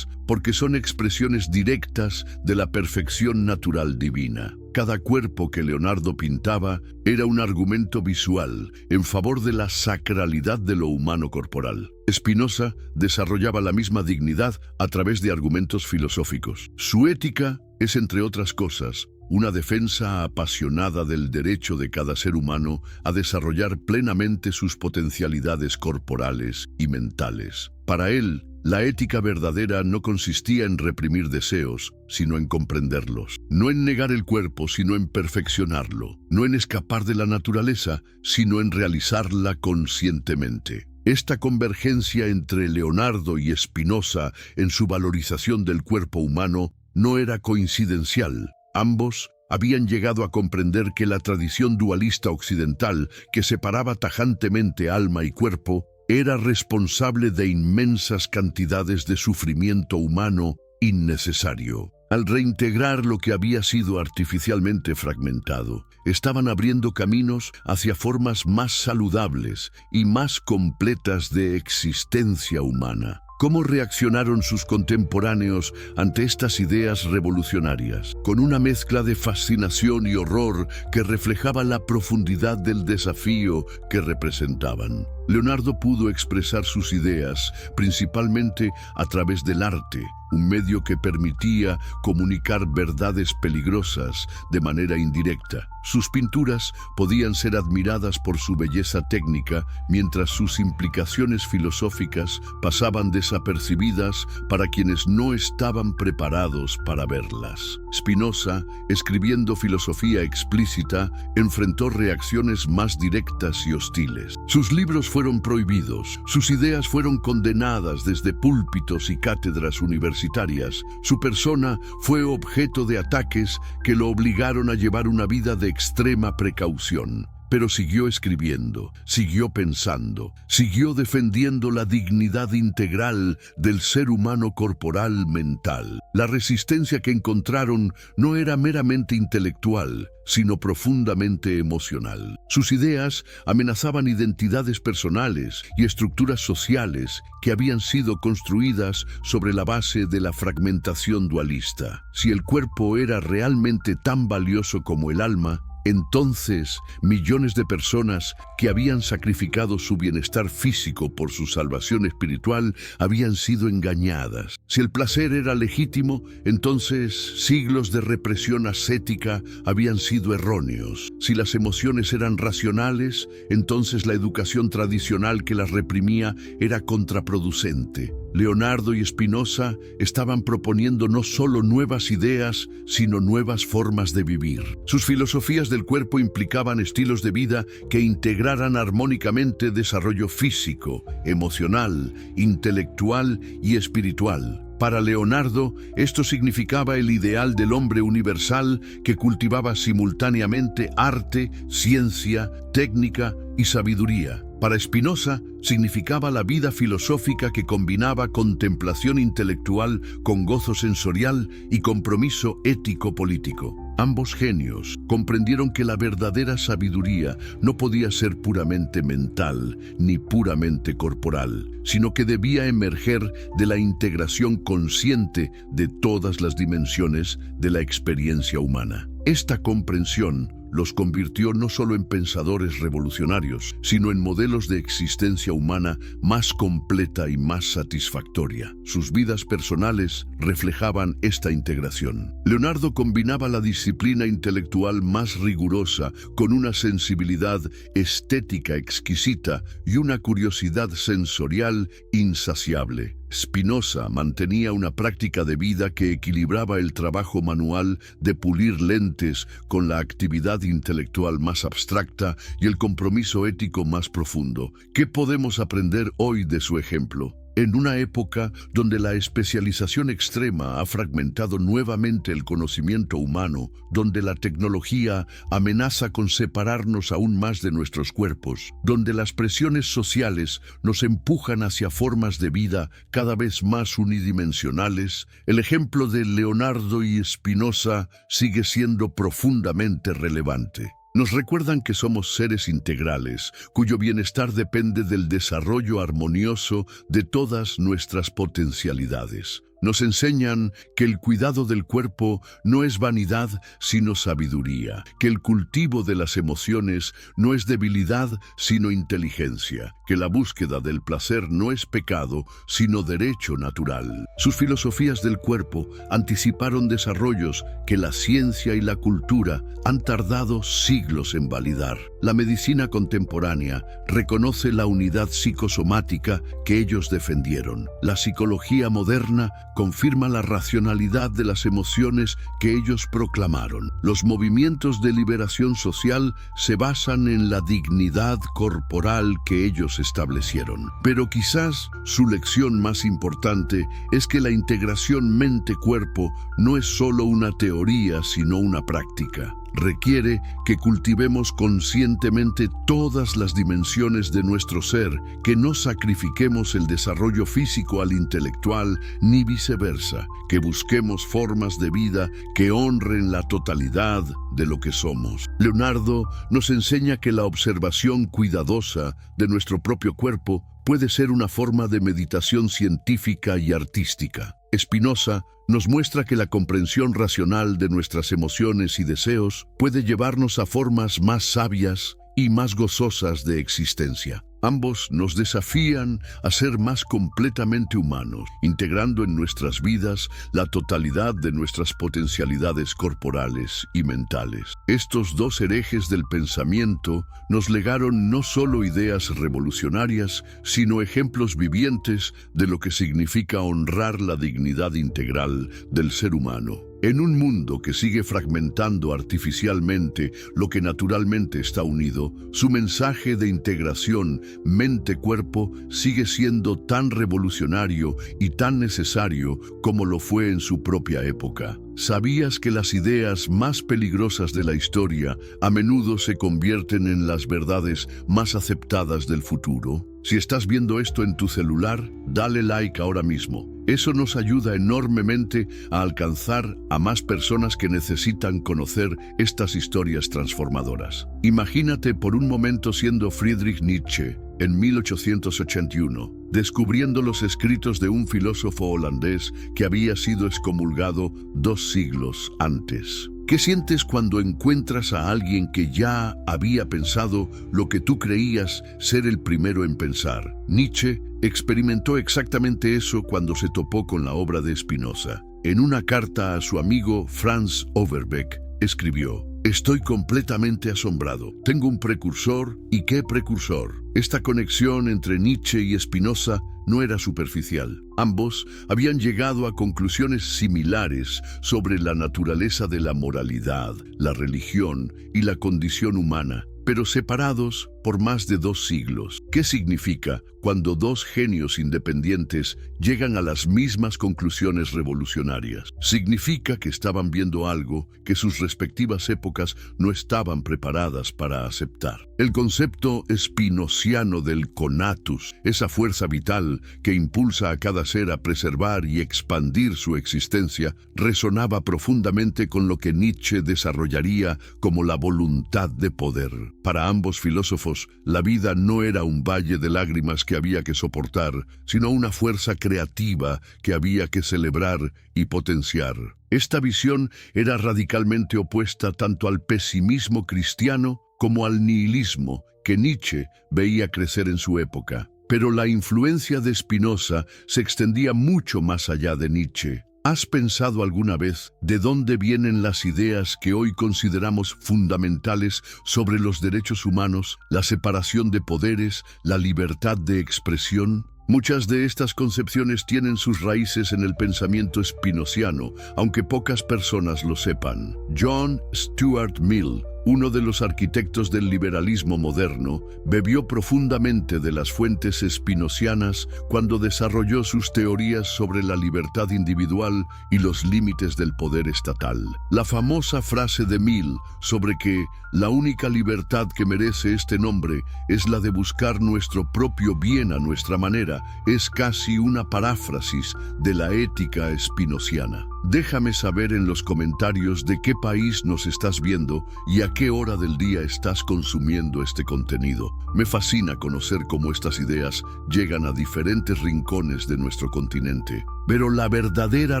porque son expresiones directas de la perfección natural divina. Cada cuerpo que Leonardo pintaba era un argumento visual en favor de la sacralidad de lo humano corporal. Spinoza desarrollaba la misma dignidad a través de argumentos filosóficos. Su ética es, entre otras cosas, una defensa apasionada del derecho de cada ser humano a desarrollar plenamente sus potencialidades corporales y mentales. Para él, la ética verdadera no consistía en reprimir deseos, sino en comprenderlos. No en negar el cuerpo, sino en perfeccionarlo. No en escapar de la naturaleza, sino en realizarla conscientemente. Esta convergencia entre Leonardo y Spinoza en su valorización del cuerpo humano no era coincidencial. Ambos habían llegado a comprender que la tradición dualista occidental, que separaba tajantemente alma y cuerpo, era responsable de inmensas cantidades de sufrimiento humano innecesario. Al reintegrar lo que había sido artificialmente fragmentado, estaban abriendo caminos hacia formas más saludables y más completas de existencia humana. ¿Cómo reaccionaron sus contemporáneos ante estas ideas revolucionarias? Con una mezcla de fascinación y horror que reflejaba la profundidad del desafío que representaban. Leonardo pudo expresar sus ideas principalmente a través del arte, un medio que permitía comunicar verdades peligrosas de manera indirecta. Sus pinturas podían ser admiradas por su belleza técnica, mientras sus implicaciones filosóficas pasaban desapercibidas para quienes no estaban preparados para verlas. Spinoza, escribiendo filosofía explícita, enfrentó reacciones más directas y hostiles. Sus libros fueron prohibidos, sus ideas fueron condenadas desde púlpitos y cátedras universitarias. Su persona fue objeto de ataques que lo obligaron a llevar una vida de extrema precaución. pero siguió escribiendo, siguió pensando, siguió defendiendo la dignidad integral del ser humano corporal mental. La resistencia que encontraron no era meramente intelectual, sino profundamente emocional. Sus ideas amenazaban identidades personales y estructuras sociales que habían sido construidas sobre la base de la fragmentación dualista. Si el cuerpo era realmente tan valioso como el alma, entonces millones de personas que habían sacrificado su bienestar físico por su salvación espiritual habían sido engañadas. Si el placer era legítimo, entonces siglos de represión ascética habían sido erróneos. Si las emociones eran racionales, entonces la educación tradicional que las reprimía era contraproducente. Leonardo y Spinoza estaban proponiendo no solo nuevas ideas, sino nuevas formas de vivir. Sus filosofías del cuerpo implicaban estilos de vida que integraran armónicamente desarrollo físico, emocional, intelectual y espiritual. Para Leonardo, esto significaba el ideal del hombre universal que cultivaba simultáneamente arte, ciencia, técnica y sabiduría. Para Spinoza, significaba la vida filosófica que combinaba contemplación intelectual con gozo sensorial y compromiso ético-político. Ambos genios comprendieron que la verdadera sabiduría no podía ser puramente mental ni puramente corporal, sino que debía emerger de la integración consciente de todas las dimensiones de la experiencia humana. Esta comprensión los convirtió no solo en pensadores revolucionarios, sino en modelos de existencia humana más completa y más satisfactoria. Sus vidas personales reflejaban esta integración. Leonardo combinaba la disciplina intelectual más rigurosa con una sensibilidad estética exquisita y una curiosidad sensorial insaciable. Spinoza mantenía una práctica de vida que equilibraba el trabajo manual de pulir lentes con la actividad intelectual más abstracta y el compromiso ético más profundo. ¿Qué podemos aprender hoy de su ejemplo? En una época donde la especialización extrema ha fragmentado nuevamente el conocimiento humano, donde la tecnología amenaza con separarnos aún más de nuestros cuerpos, donde las presiones sociales nos empujan hacia formas de vida cada vez más unidimensionales, el ejemplo de Leonardo y Spinoza sigue siendo profundamente relevante. Nos recuerdan que somos seres integrales, cuyo bienestar depende del desarrollo armonioso de todas nuestras potencialidades. Nos enseñan que el cuidado del cuerpo no es vanidad, sino sabiduría, que el cultivo de las emociones no es debilidad, sino inteligencia, que la búsqueda del placer no es pecado, sino derecho natural. Sus filosofías del cuerpo anticiparon desarrollos que la ciencia y la cultura han tardado siglos en validar. La medicina contemporánea reconoce la unidad psicosomática que ellos defendieron. La psicología moderna confirma la racionalidad de las emociones que ellos proclamaron. Los movimientos de liberación social se basan en la dignidad corporal que ellos establecieron. Pero quizás su lección más importante es que la integración mente-cuerpo no es solo una teoría, sino una práctica. Requiere que cultivemos conscientemente todas las dimensiones de nuestro ser, que no sacrifiquemos el desarrollo físico al intelectual, ni viceversa, que busquemos formas de vida que honren la totalidad de lo que somos. Leonardo nos enseña que la observación cuidadosa de nuestro propio cuerpo puede ser una forma de meditación científica y artística. Spinoza nos muestra que la comprensión racional de nuestras emociones y deseos puede llevarnos a formas más sabias y más gozosas de existencia. Ambos nos desafían a ser más completamente humanos, integrando en nuestras vidas la totalidad de nuestras potencialidades corporales y mentales. Estos dos herejes del pensamiento nos legaron no solo ideas revolucionarias, sino ejemplos vivientes de lo que significa honrar la dignidad integral del ser humano. En un mundo que sigue fragmentando artificialmente lo que naturalmente está unido, su mensaje de integración mente-cuerpo sigue siendo tan revolucionario y tan necesario como lo fue en su propia época. ¿Sabías que las ideas más peligrosas de la historia a menudo se convierten en las verdades más aceptadas del futuro? Si estás viendo esto en tu celular, dale like ahora mismo. Eso nos ayuda enormemente a alcanzar a más personas que necesitan conocer estas historias transformadoras. Imagínate por un momento siendo Friedrich Nietzsche en 1881, descubriendo los escritos de un filósofo holandés que había sido excomulgado 2 siglos antes. ¿Qué sientes cuando encuentras a alguien que ya había pensado lo que tú creías ser el primero en pensar? Nietzsche experimentó exactamente eso cuando se topó con la obra de Spinoza. En una carta a su amigo Franz Overbeck, escribió: «Estoy completamente asombrado. Tengo un precursor, ¿y qué precursor?». Esta conexión entre Nietzsche y Spinoza no era superficial. Ambos habían llegado a conclusiones similares sobre la naturaleza de la moralidad, la religión y la condición humana, pero separados por más de 2 siglos. ¿Qué significa cuando 2 genios independientes llegan a las mismas conclusiones revolucionarias? Significa que estaban viendo algo que sus respectivas épocas no estaban preparadas para aceptar. El concepto spinoziano del conatus, esa fuerza vital que impulsa a cada ser a preservar y expandir su existencia, resonaba profundamente con lo que Nietzsche desarrollaría como la voluntad de poder. Para ambos filósofos, la vida no era un valle de lágrimas que había que soportar, sino una fuerza creativa que había que celebrar y potenciar. Esta visión era radicalmente opuesta tanto al pesimismo cristiano como al nihilismo que Nietzsche veía crecer en su época. Pero la influencia de Spinoza se extendía mucho más allá de Nietzsche. ¿Has pensado alguna vez de dónde vienen las ideas que hoy consideramos fundamentales sobre los derechos humanos, la separación de poderes, la libertad de expresión? Muchas de estas concepciones tienen sus raíces en el pensamiento spinoziano, aunque pocas personas lo sepan. John Stuart Mill, uno de los arquitectos del liberalismo moderno, bebió profundamente de las fuentes spinozianas cuando desarrolló sus teorías sobre la libertad individual y los límites del poder estatal. La famosa frase de Mill sobre que la única libertad que merece este nombre es la de buscar nuestro propio bien a nuestra manera es casi una paráfrasis de la ética spinoziana. Déjame saber en los comentarios de qué país nos estás viendo y a qué hora del día estás consumiendo este contenido. Me fascina conocer cómo estas ideas llegan a diferentes rincones de nuestro continente. Pero la verdadera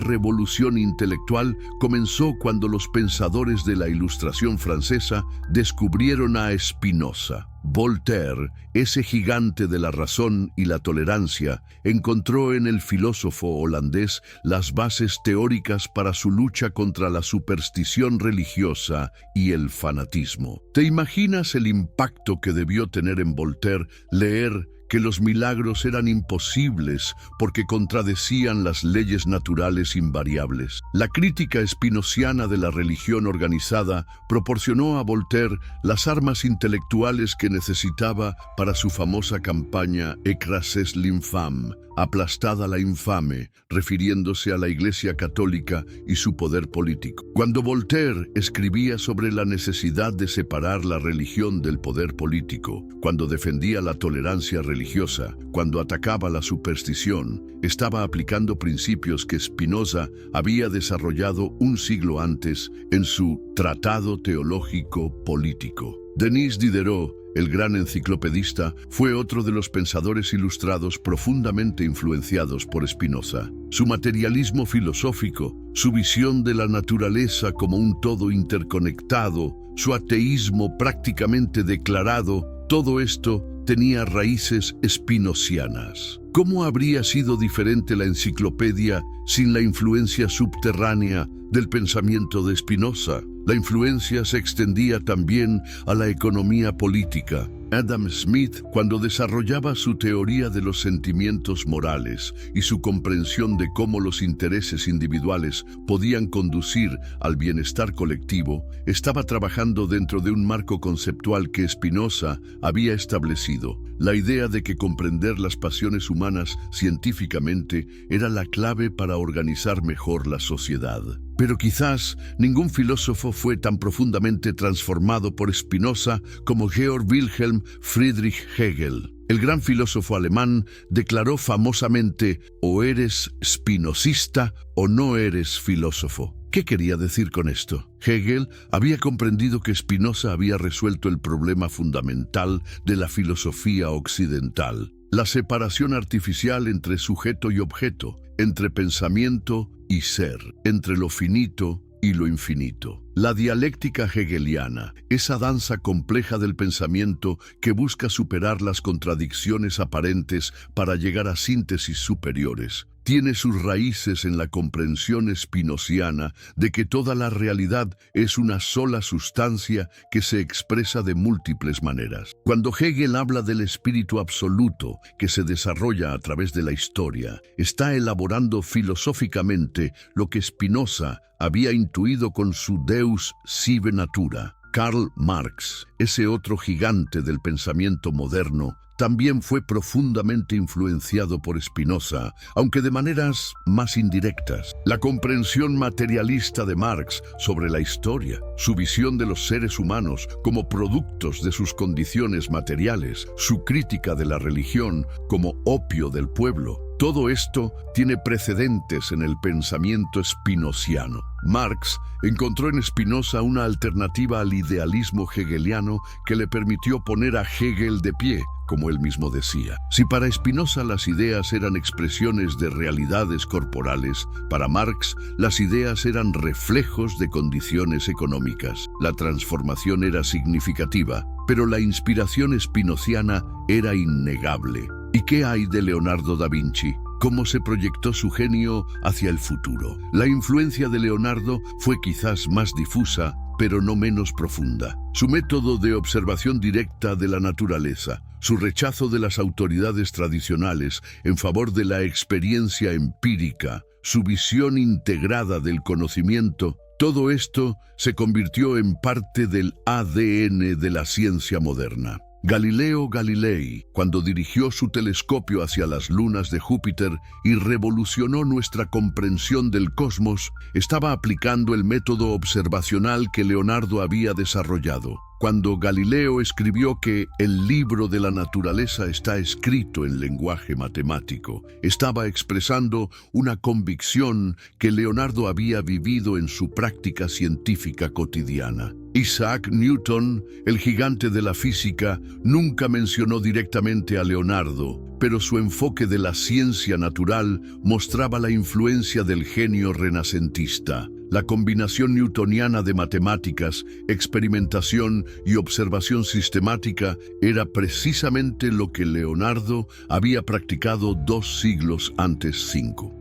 revolución intelectual comenzó cuando los pensadores de la Ilustración francesa descubrieron a Spinoza. Voltaire, ese gigante de la razón y la tolerancia, encontró en el filósofo holandés las bases teóricas para su lucha contra la superstición religiosa y el fanatismo. ¿Te imaginas el impacto que debió tener en Voltaire leer que los milagros eran imposibles porque contradecían las leyes naturales invariables? La crítica spinoziana de la religión organizada proporcionó a Voltaire las armas intelectuales que necesitaba para su famosa campaña «Écrasez l'infâme», aplastada la infame, refiriéndose a la Iglesia Católica y su poder político. Cuando Voltaire escribía sobre la necesidad de separar la religión del poder político, cuando defendía la tolerancia religiosa, cuando atacaba la superstición, estaba aplicando principios que Spinoza había desarrollado un siglo antes en su Tratado Teológico Político. Denis Diderot, el gran enciclopedista, fue otro de los pensadores ilustrados profundamente influenciados por Spinoza. Su materialismo filosófico, su visión de la naturaleza como un todo interconectado, su ateísmo prácticamente declarado, todo esto tenía raíces spinozianas. ¿Cómo habría sido diferente la enciclopedia sin la influencia subterránea del pensamiento de Spinoza? La influencia se extendía también a la economía política. Adam Smith, cuando desarrollaba su teoría de los sentimientos morales y su comprensión de cómo los intereses individuales podían conducir al bienestar colectivo, estaba trabajando dentro de un marco conceptual que Spinoza había establecido. La idea de que comprender las pasiones humanas científicamente era la clave para organizar mejor la sociedad. Pero quizás ningún filósofo fue tan profundamente transformado por Spinoza como Georg Wilhelm Friedrich Hegel. El gran filósofo alemán declaró famosamente: o eres spinozista o no eres filósofo. ¿Qué quería decir con esto? Hegel había comprendido que Spinoza había resuelto el problema fundamental de la filosofía occidental: la separación artificial entre sujeto y objeto, entre pensamiento y ser, entre lo finito y lo infinito. La dialéctica hegeliana, esa danza compleja del pensamiento que busca superar las contradicciones aparentes para llegar a síntesis superiores, tiene sus raíces en la comprensión spinoziana de que toda la realidad es una sola sustancia que se expresa de múltiples maneras. Cuando Hegel habla del espíritu absoluto que se desarrolla a través de la historia, está elaborando filosóficamente lo que Spinoza había intuido con su Deus sive natura. Karl Marx, ese otro gigante del pensamiento moderno, también fue profundamente influenciado por Spinoza, aunque de maneras más indirectas. La comprensión materialista de Marx sobre la historia, su visión de los seres humanos como productos de sus condiciones materiales, su crítica de la religión como opio del pueblo, todo esto tiene precedentes en el pensamiento spinoziano. Marx encontró en Spinoza una alternativa al idealismo hegeliano que le permitió poner a Hegel de pie, como él mismo decía. Si para Spinoza las ideas eran expresiones de realidades corporales, para Marx las ideas eran reflejos de condiciones económicas. La transformación era significativa, pero la inspiración spinoziana era innegable. ¿Y qué hay de Leonardo da Vinci? ¿Cómo se proyectó su genio hacia el futuro? La influencia de Leonardo fue quizás más difusa, pero no menos profunda. Su método de observación directa de la naturaleza, su rechazo de las autoridades tradicionales en favor de la experiencia empírica, su visión integrada del conocimiento, todo esto se convirtió en parte del ADN de la ciencia moderna. Galileo Galilei, cuando dirigió su telescopio hacia las lunas de Júpiter y revolucionó nuestra comprensión del cosmos, estaba aplicando el método observacional que Leonardo había desarrollado. Cuando Galileo escribió que el libro de la naturaleza está escrito en lenguaje matemático, estaba expresando una convicción que Leonardo había vivido en su práctica científica cotidiana. Isaac Newton, el gigante de la física, nunca mencionó directamente a Leonardo, pero su enfoque de la ciencia natural mostraba la influencia del genio renacentista. La combinación newtoniana de matemáticas, experimentación y observación sistemática era precisamente lo que Leonardo había practicado 2 siglos antes.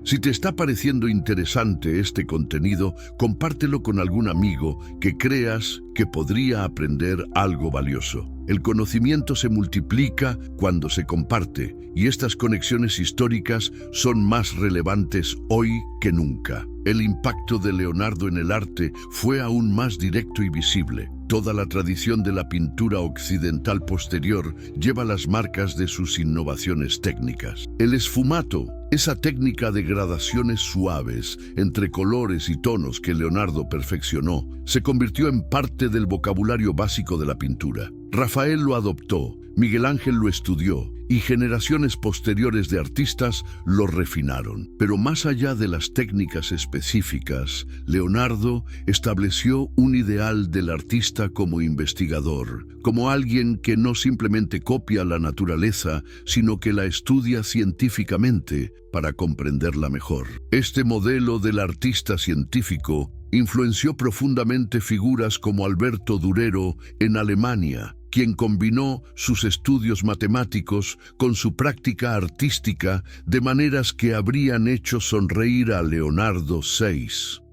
Si te está pareciendo interesante este contenido, compártelo con algún amigo que creas que podría aprender algo valioso. El conocimiento se multiplica cuando se comparte, y estas conexiones históricas son más relevantes hoy que nunca. El impacto de Leonardo en el arte fue aún más directo y visible. Toda la tradición de la pintura occidental posterior lleva las marcas de sus innovaciones técnicas. El esfumato, esa técnica de gradaciones suaves entre colores y tonos que Leonardo perfeccionó, se convirtió en parte del vocabulario básico de la pintura. Rafael lo adoptó, Miguel Ángel lo estudió y generaciones posteriores de artistas lo refinaron. Pero más allá de las técnicas específicas, Leonardo estableció un ideal del artista como investigador, como alguien que no simplemente copia la naturaleza, sino que la estudia científicamente para comprenderla mejor. Este modelo del artista científico influenció profundamente figuras como Alberto Durero en Alemania, quien combinó sus estudios matemáticos con su práctica artística de maneras que habrían hecho sonreír a Leonardo VI.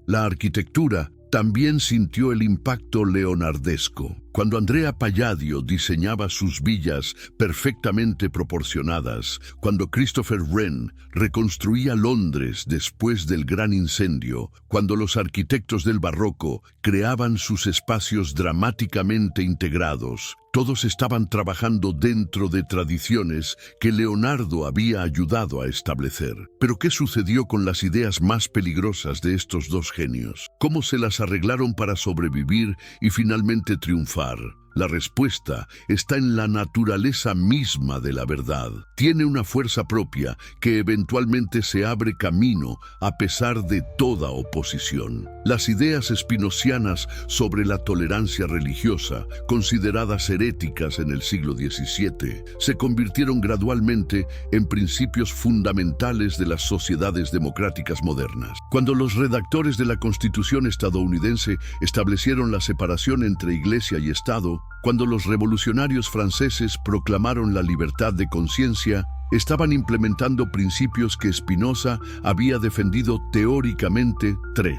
La arquitectura, También sintió el impacto leonardesco. Cuando Andrea Palladio diseñaba sus villas perfectamente proporcionadas, cuando Christopher Wren reconstruía Londres después del gran incendio, cuando los arquitectos del barroco creaban sus espacios dramáticamente integrados, todos estaban trabajando dentro de tradiciones que Leonardo había ayudado a establecer. Pero ¿qué sucedió con las ideas más peligrosas de estos dos genios? ¿Cómo se las arreglaron para sobrevivir y finalmente triunfar? La respuesta está en la naturaleza misma de la verdad. Tiene una fuerza propia que eventualmente se abre camino a pesar de toda oposición. Las ideas espinocianas sobre la tolerancia religiosa, consideradas heréticas en el siglo XVII, se convirtieron gradualmente en principios fundamentales de las sociedades democráticas modernas. Cuando los redactores de la Constitución estadounidense establecieron la separación entre Iglesia y Estado, cuando los revolucionarios franceses proclamaron la libertad de conciencia, estaban implementando principios que Spinoza había defendido teóricamente. 3.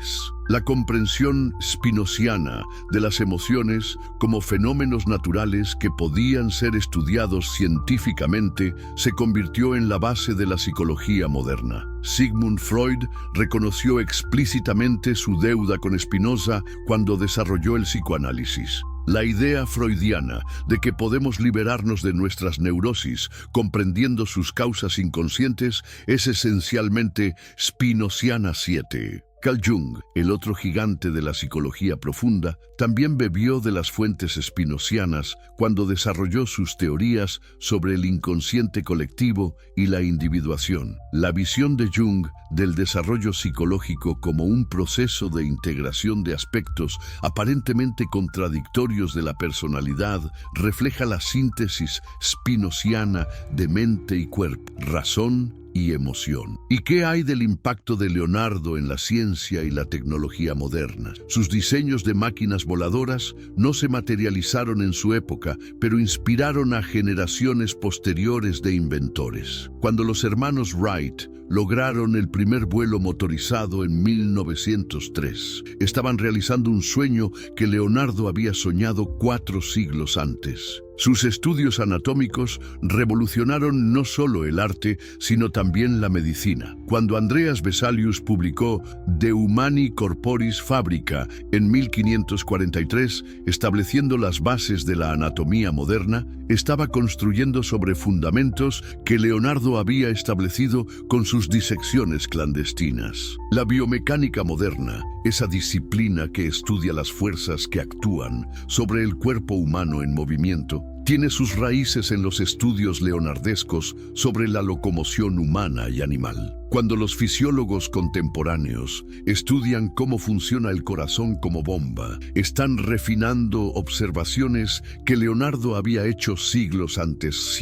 La comprensión spinociana de las emociones como fenómenos naturales que podían ser estudiados científicamente se convirtió en la base de la psicología moderna. Sigmund Freud reconoció explícitamente su deuda con Spinoza cuando desarrolló el psicoanálisis. La idea freudiana de que podemos liberarnos de nuestras neurosis comprendiendo sus causas inconscientes es esencialmente spinociana 7. Carl Jung, el otro gigante de la psicología profunda, también bebió de las fuentes spinocianas cuando desarrolló sus teorías sobre el inconsciente colectivo y la individuación. La visión de Jung del desarrollo psicológico como un proceso de integración de aspectos aparentemente contradictorios de la personalidad refleja la síntesis spinociana de mente y cuerpo, razón y emoción. ¿Y qué hay del impacto de Leonardo en la ciencia y la tecnología moderna? Sus diseños de máquinas voladoras no se materializaron en su época, pero inspiraron a generaciones posteriores de inventores. Cuando los hermanos Wright lograron el primer vuelo motorizado en 1903, estaban realizando un sueño que Leonardo había soñado 4 siglos antes. Sus estudios anatómicos revolucionaron no solo el arte, sino también la medicina. Cuando Andreas Vesalius publicó De Humani Corporis Fabrica en 1543, estableciendo las bases de la anatomía moderna, estaba construyendo sobre fundamentos que Leonardo había establecido con sus disecciones clandestinas. La biomecánica moderna, esa disciplina que estudia las fuerzas que actúan sobre el cuerpo humano en movimiento, tiene sus raíces en los estudios leonardescos sobre la locomoción humana y animal. Cuando los fisiólogos contemporáneos estudian cómo funciona el corazón como bomba, están refinando observaciones que Leonardo había hecho siglos antes.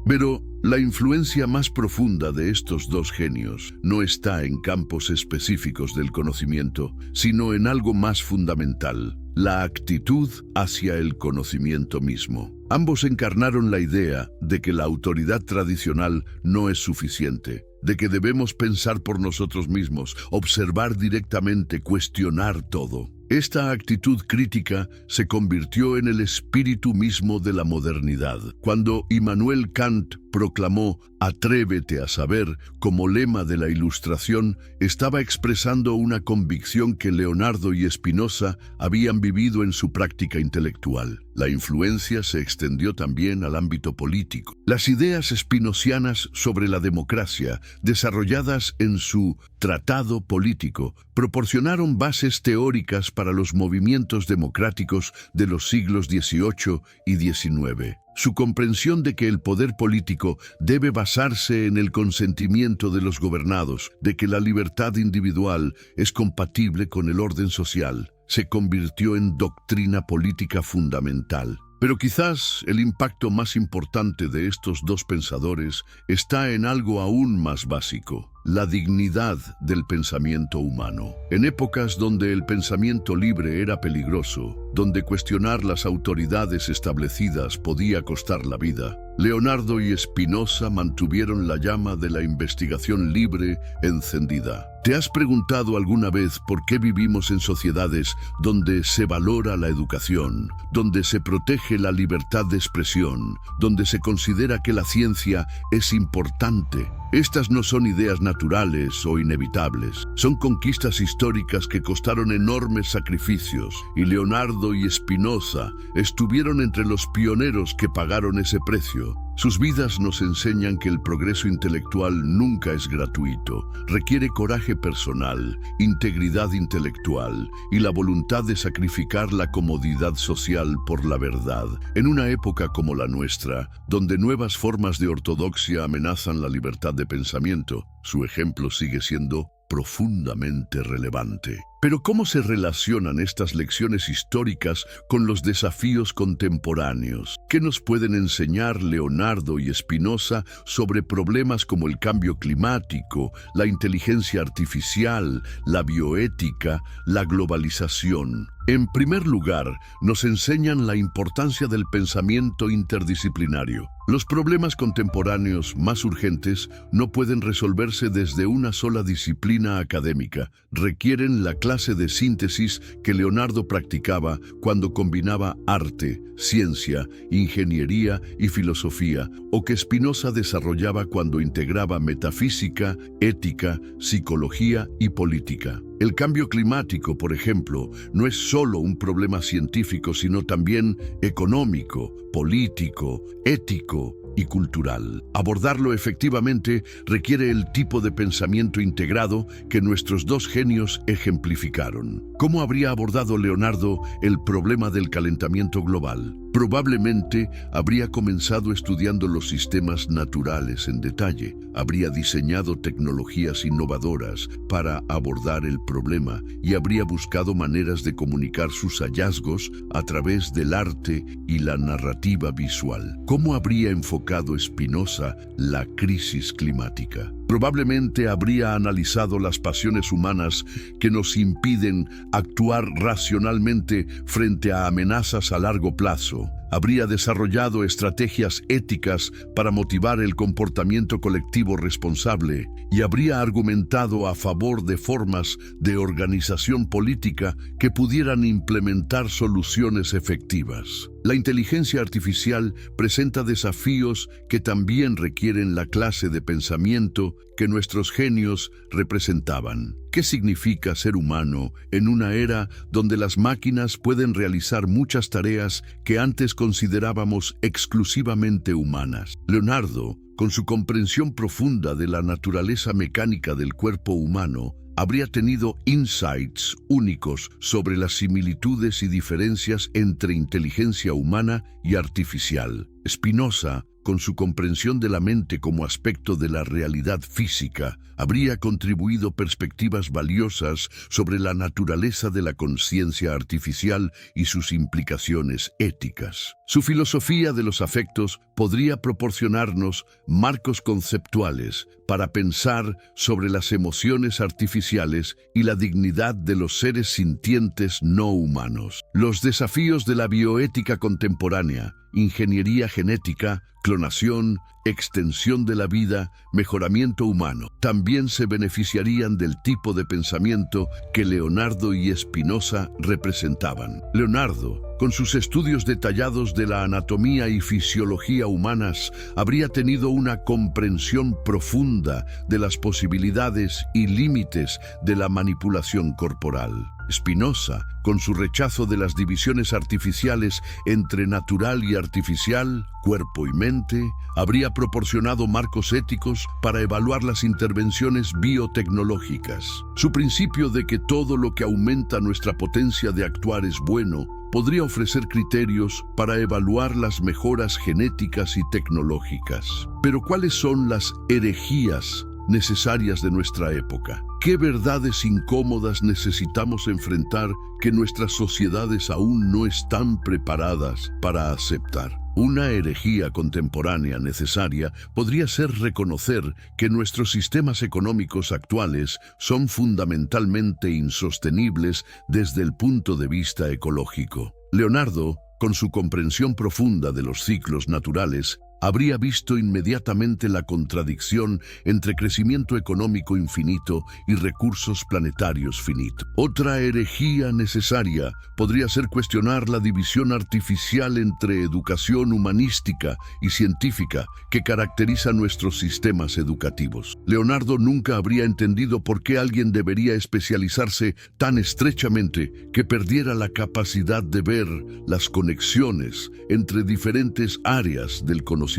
Pero la influencia más profunda de estos dos genios no está en campos específicos del conocimiento, sino en algo más fundamental: la actitud hacia el conocimiento mismo. Ambos encarnaron la idea de que la autoridad tradicional no es suficiente, de que debemos pensar por nosotros mismos, observar directamente, cuestionar todo. Esta actitud crítica se convirtió en el espíritu mismo de la modernidad. Cuando Immanuel Kant proclamó «Atrévete a saber» como lema de la Ilustración, estaba expresando una convicción que Leonardo y Spinoza habían vivido en su práctica intelectual. La influencia se extendió también al ámbito político. Las ideas spinocianas sobre la democracia, desarrolladas en su Tratado Político, proporcionaron bases teóricas para los movimientos democráticos de los siglos XVIII y XIX. Su comprensión de que el poder político debe basarse en el consentimiento de los gobernados, de que la libertad individual es compatible con el orden social, se convirtió en doctrina política fundamental. Pero quizás el impacto más importante de estos dos pensadores está en algo aún más básico. La dignidad del pensamiento humano. En épocas donde el pensamiento libre era peligroso, donde cuestionar las autoridades establecidas podía costar la vida, Leonardo y Spinoza mantuvieron la llama de la investigación libre encendida. ¿Te has preguntado alguna vez por qué vivimos en sociedades donde se valora la educación, donde se protege la libertad de expresión, donde se considera que la ciencia es importante? Estas no son ideas naturales o inevitables, son conquistas históricas que costaron enormes sacrificios, y Leonardo y Spinoza estuvieron entre los pioneros que pagaron ese precio. Sus vidas nos enseñan que el progreso intelectual nunca es gratuito, requiere coraje personal, integridad intelectual y la voluntad de sacrificar la comodidad social por la verdad. En una época como la nuestra, donde nuevas formas de ortodoxia amenazan la libertad de pensamiento, su ejemplo sigue siendo profundamente relevante. Pero ¿cómo se relacionan estas lecciones históricas con los desafíos contemporáneos? ¿Qué nos pueden enseñar Leonardo y Spinoza sobre problemas como el cambio climático, la inteligencia artificial, la bioética, la globalización? En primer lugar, nos enseñan la importancia del pensamiento interdisciplinario. Los problemas contemporáneos más urgentes no pueden resolverse desde una sola disciplina académica. Requieren la clase de síntesis que Leonardo practicaba cuando combinaba arte, ciencia, ingeniería y filosofía, o que Spinoza desarrollaba cuando integraba metafísica, ética, psicología y política. El cambio climático, por ejemplo, no es solo un problema científico, sino también económico, político, ético y cultural. Abordarlo efectivamente requiere el tipo de pensamiento integrado que nuestros dos genios ejemplificaron. ¿Cómo habría abordado Leonardo el problema del calentamiento global? Probablemente habría comenzado estudiando los sistemas naturales en detalle. Habría diseñado tecnologías innovadoras para abordar el problema y habría buscado maneras de comunicar sus hallazgos a través del arte y la narrativa visual. ¿Cómo habría enfocado Spinoza la crisis climática? Probablemente habría analizado las pasiones humanas que nos impiden actuar racionalmente frente a amenazas a largo plazo. Habría desarrollado estrategias éticas para motivar el comportamiento colectivo responsable y habría argumentado a favor de formas de organización política que pudieran implementar soluciones efectivas. La inteligencia artificial presenta desafíos que también requieren la clase de pensamiento que nuestros genios representaban. ¿Qué significa ser humano en una era donde las máquinas pueden realizar muchas tareas que antes considerábamos exclusivamente humanas? Leonardo, con su comprensión profunda de la naturaleza mecánica del cuerpo humano, habría tenido insights únicos sobre las similitudes y diferencias entre inteligencia humana y artificial. Spinoza, con su comprensión de la mente como aspecto de la realidad física, habría contribuido perspectivas valiosas sobre la naturaleza de la conciencia artificial y sus implicaciones éticas. Su filosofía de los afectos podría proporcionarnos marcos conceptuales para pensar sobre las emociones artificiales y la dignidad de los seres sintientes no humanos. Los desafíos de la bioética contemporánea, ingeniería genética, clonación, extensión de la vida, mejoramiento humano, también se beneficiarían del tipo de pensamiento que Leonardo y Spinoza representaban. Leonardo, con sus estudios detallados de la anatomía y fisiología humanas, habría tenido una comprensión profunda de las posibilidades y límites de la manipulación corporal. Spinoza, con su rechazo de las divisiones artificiales entre natural y artificial, cuerpo y mente, habría proporcionado marcos éticos para evaluar las intervenciones biotecnológicas. Su principio de que todo lo que aumenta nuestra potencia de actuar es bueno, podría ofrecer criterios para evaluar las mejoras genéticas y tecnológicas. Pero ¿cuáles son las herejías necesarias de nuestra época? ¿Qué verdades incómodas necesitamos enfrentar que nuestras sociedades aún no están preparadas para aceptar? Una herejía contemporánea necesaria podría ser reconocer que nuestros sistemas económicos actuales son fundamentalmente insostenibles desde el punto de vista ecológico. Leonardo, con su comprensión profunda de los ciclos naturales, habría visto inmediatamente la contradicción entre crecimiento económico infinito y recursos planetarios finitos. Otra herejía necesaria podría ser cuestionar la división artificial entre educación humanística y científica que caracteriza nuestros sistemas educativos. Leonardo nunca habría entendido por qué alguien debería especializarse tan estrechamente que perdiera la capacidad de ver las conexiones entre diferentes áreas del conocimiento.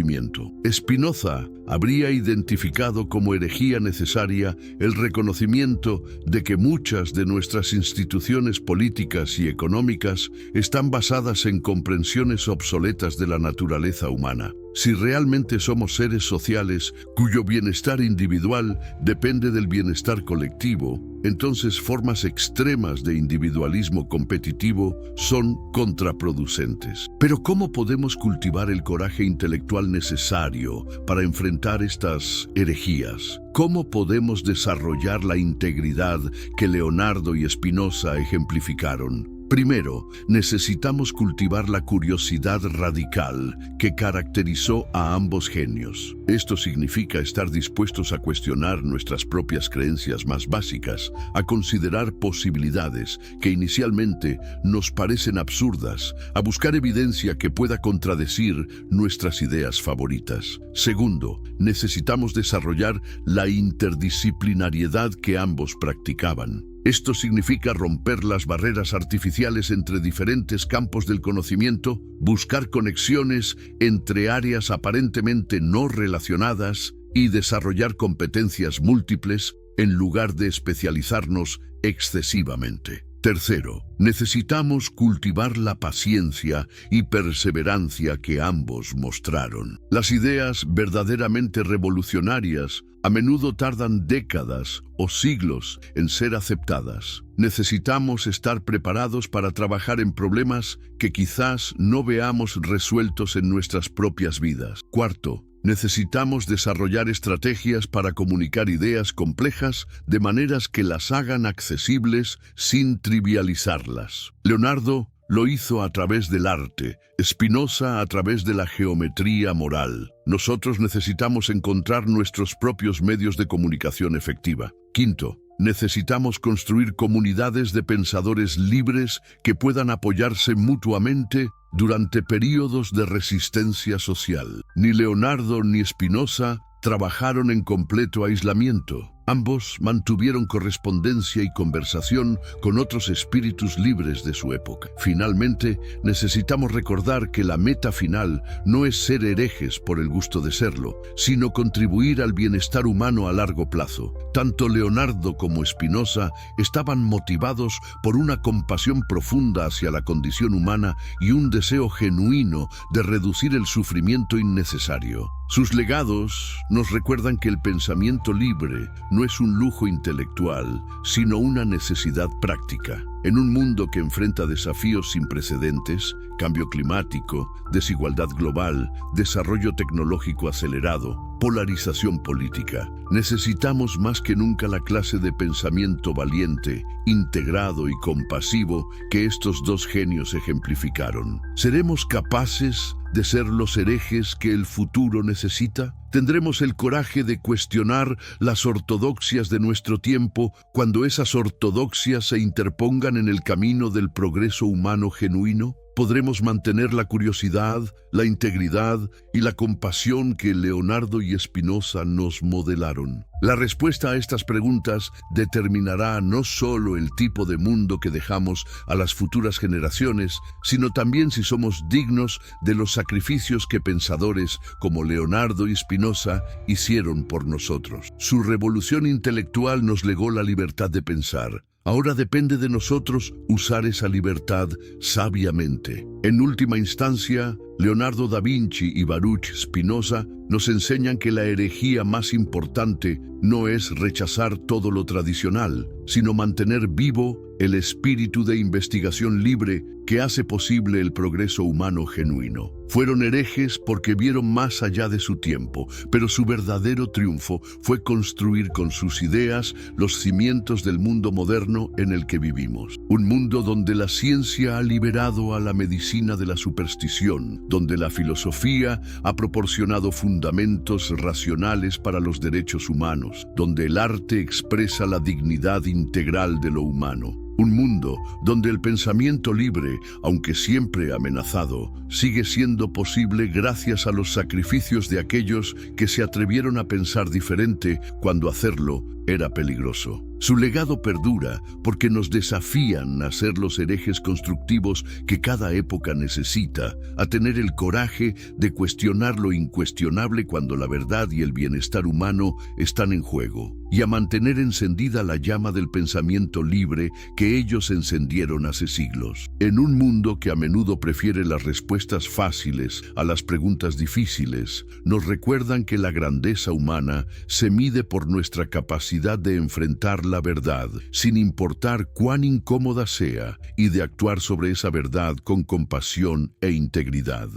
Spinoza habría identificado como herejía necesaria el reconocimiento de que muchas de nuestras instituciones políticas y económicas están basadas en comprensiones obsoletas de la naturaleza humana. Si realmente somos seres sociales cuyo bienestar individual depende del bienestar colectivo, entonces formas extremas de individualismo competitivo son contraproducentes. Pero ¿cómo podemos cultivar el coraje intelectual necesario para enfrentar estas herejías? ¿Cómo podemos desarrollar la integridad que Leonardo y Spinoza ejemplificaron? Primero, necesitamos cultivar la curiosidad radical que caracterizó a ambos genios. Esto significa estar dispuestos a cuestionar nuestras propias creencias más básicas, a considerar posibilidades que inicialmente nos parecen absurdas, a buscar evidencia que pueda contradecir nuestras ideas favoritas. Segundo, necesitamos desarrollar la interdisciplinariedad que ambos practicaban. Esto significa romper las barreras artificiales entre diferentes campos del conocimiento, buscar conexiones entre áreas aparentemente no relacionadas y desarrollar competencias múltiples en lugar de especializarnos excesivamente. Tercero, necesitamos cultivar la paciencia y perseverancia que ambos mostraron. Las ideas verdaderamente revolucionarias a menudo tardan décadas o siglos en ser aceptadas. Necesitamos estar preparados para trabajar en problemas que quizás no veamos resueltos en nuestras propias vidas. Cuarto, necesitamos desarrollar estrategias para comunicar ideas complejas de maneras que las hagan accesibles sin trivializarlas. Leonardo lo hizo a través del arte, Spinoza a través de la geometría moral. Nosotros necesitamos encontrar nuestros propios medios de comunicación efectiva. Quinto, necesitamos construir comunidades de pensadores libres que puedan apoyarse mutuamente durante períodos de resistencia social. Ni Leonardo ni Spinoza trabajaron en completo aislamiento. Ambos mantuvieron correspondencia y conversación con otros espíritus libres de su época. Finalmente, necesitamos recordar que la meta final no es ser herejes por el gusto de serlo, sino contribuir al bienestar humano a largo plazo. Tanto Leonardo como Spinoza estaban motivados por una compasión profunda hacia la condición humana y un deseo genuino de reducir el sufrimiento innecesario. Sus legados nos recuerdan que el pensamiento libre no es un lujo intelectual, sino una necesidad práctica. En un mundo que enfrenta desafíos sin precedentes, cambio climático, desigualdad global, desarrollo tecnológico acelerado, polarización política, necesitamos más que nunca la clase de pensamiento valiente, integrado y compasivo que estos dos genios ejemplificaron. ¿Seremos capaces de ser los herejes que el futuro necesita? ¿Tendremos el coraje de cuestionar las ortodoxias de nuestro tiempo cuando esas ortodoxias se interpongan en el camino del progreso humano genuino? ¿Podremos mantener la curiosidad, la integridad y la compasión que Leonardo y Spinoza nos modelaron? La respuesta a estas preguntas determinará no solo el tipo de mundo que dejamos a las futuras generaciones, sino también si somos dignos de los sacrificios que pensadores como Leonardo y Spinoza hicieron por nosotros. Su revolución intelectual nos legó la libertad de pensar. Ahora depende de nosotros usar esa libertad sabiamente. En última instancia, Leonardo da Vinci y Baruch Spinoza nos enseñan que la herejía más importante no es rechazar todo lo tradicional, sino mantener vivo el espíritu de investigación libre que hace posible el progreso humano genuino. Fueron herejes porque vieron más allá de su tiempo, pero su verdadero triunfo fue construir con sus ideas los cimientos del mundo moderno en el que vivimos. Un mundo donde la ciencia ha liberado a la medicina de la superstición, donde la filosofía ha proporcionado fundamentos racionales para los derechos humanos, donde el arte expresa la dignidad integral de lo humano. Un mundo donde el pensamiento libre, aunque siempre amenazado, sigue siendo posible gracias a los sacrificios de aquellos que se atrevieron a pensar diferente cuando hacerlo era peligroso. Su legado perdura porque nos desafían a ser los herejes constructivos que cada época necesita, a tener el coraje de cuestionar lo incuestionable cuando la verdad y el bienestar humano están en juego, y a mantener encendida la llama del pensamiento libre que ellos encendieron hace siglos. En un mundo que a menudo prefiere las respuestas fáciles a las preguntas difíciles, nos recuerdan que la grandeza humana se mide por nuestra capacidad de enfrentar la verdad, sin importar cuán incómoda sea, y de actuar sobre esa verdad con compasión e integridad.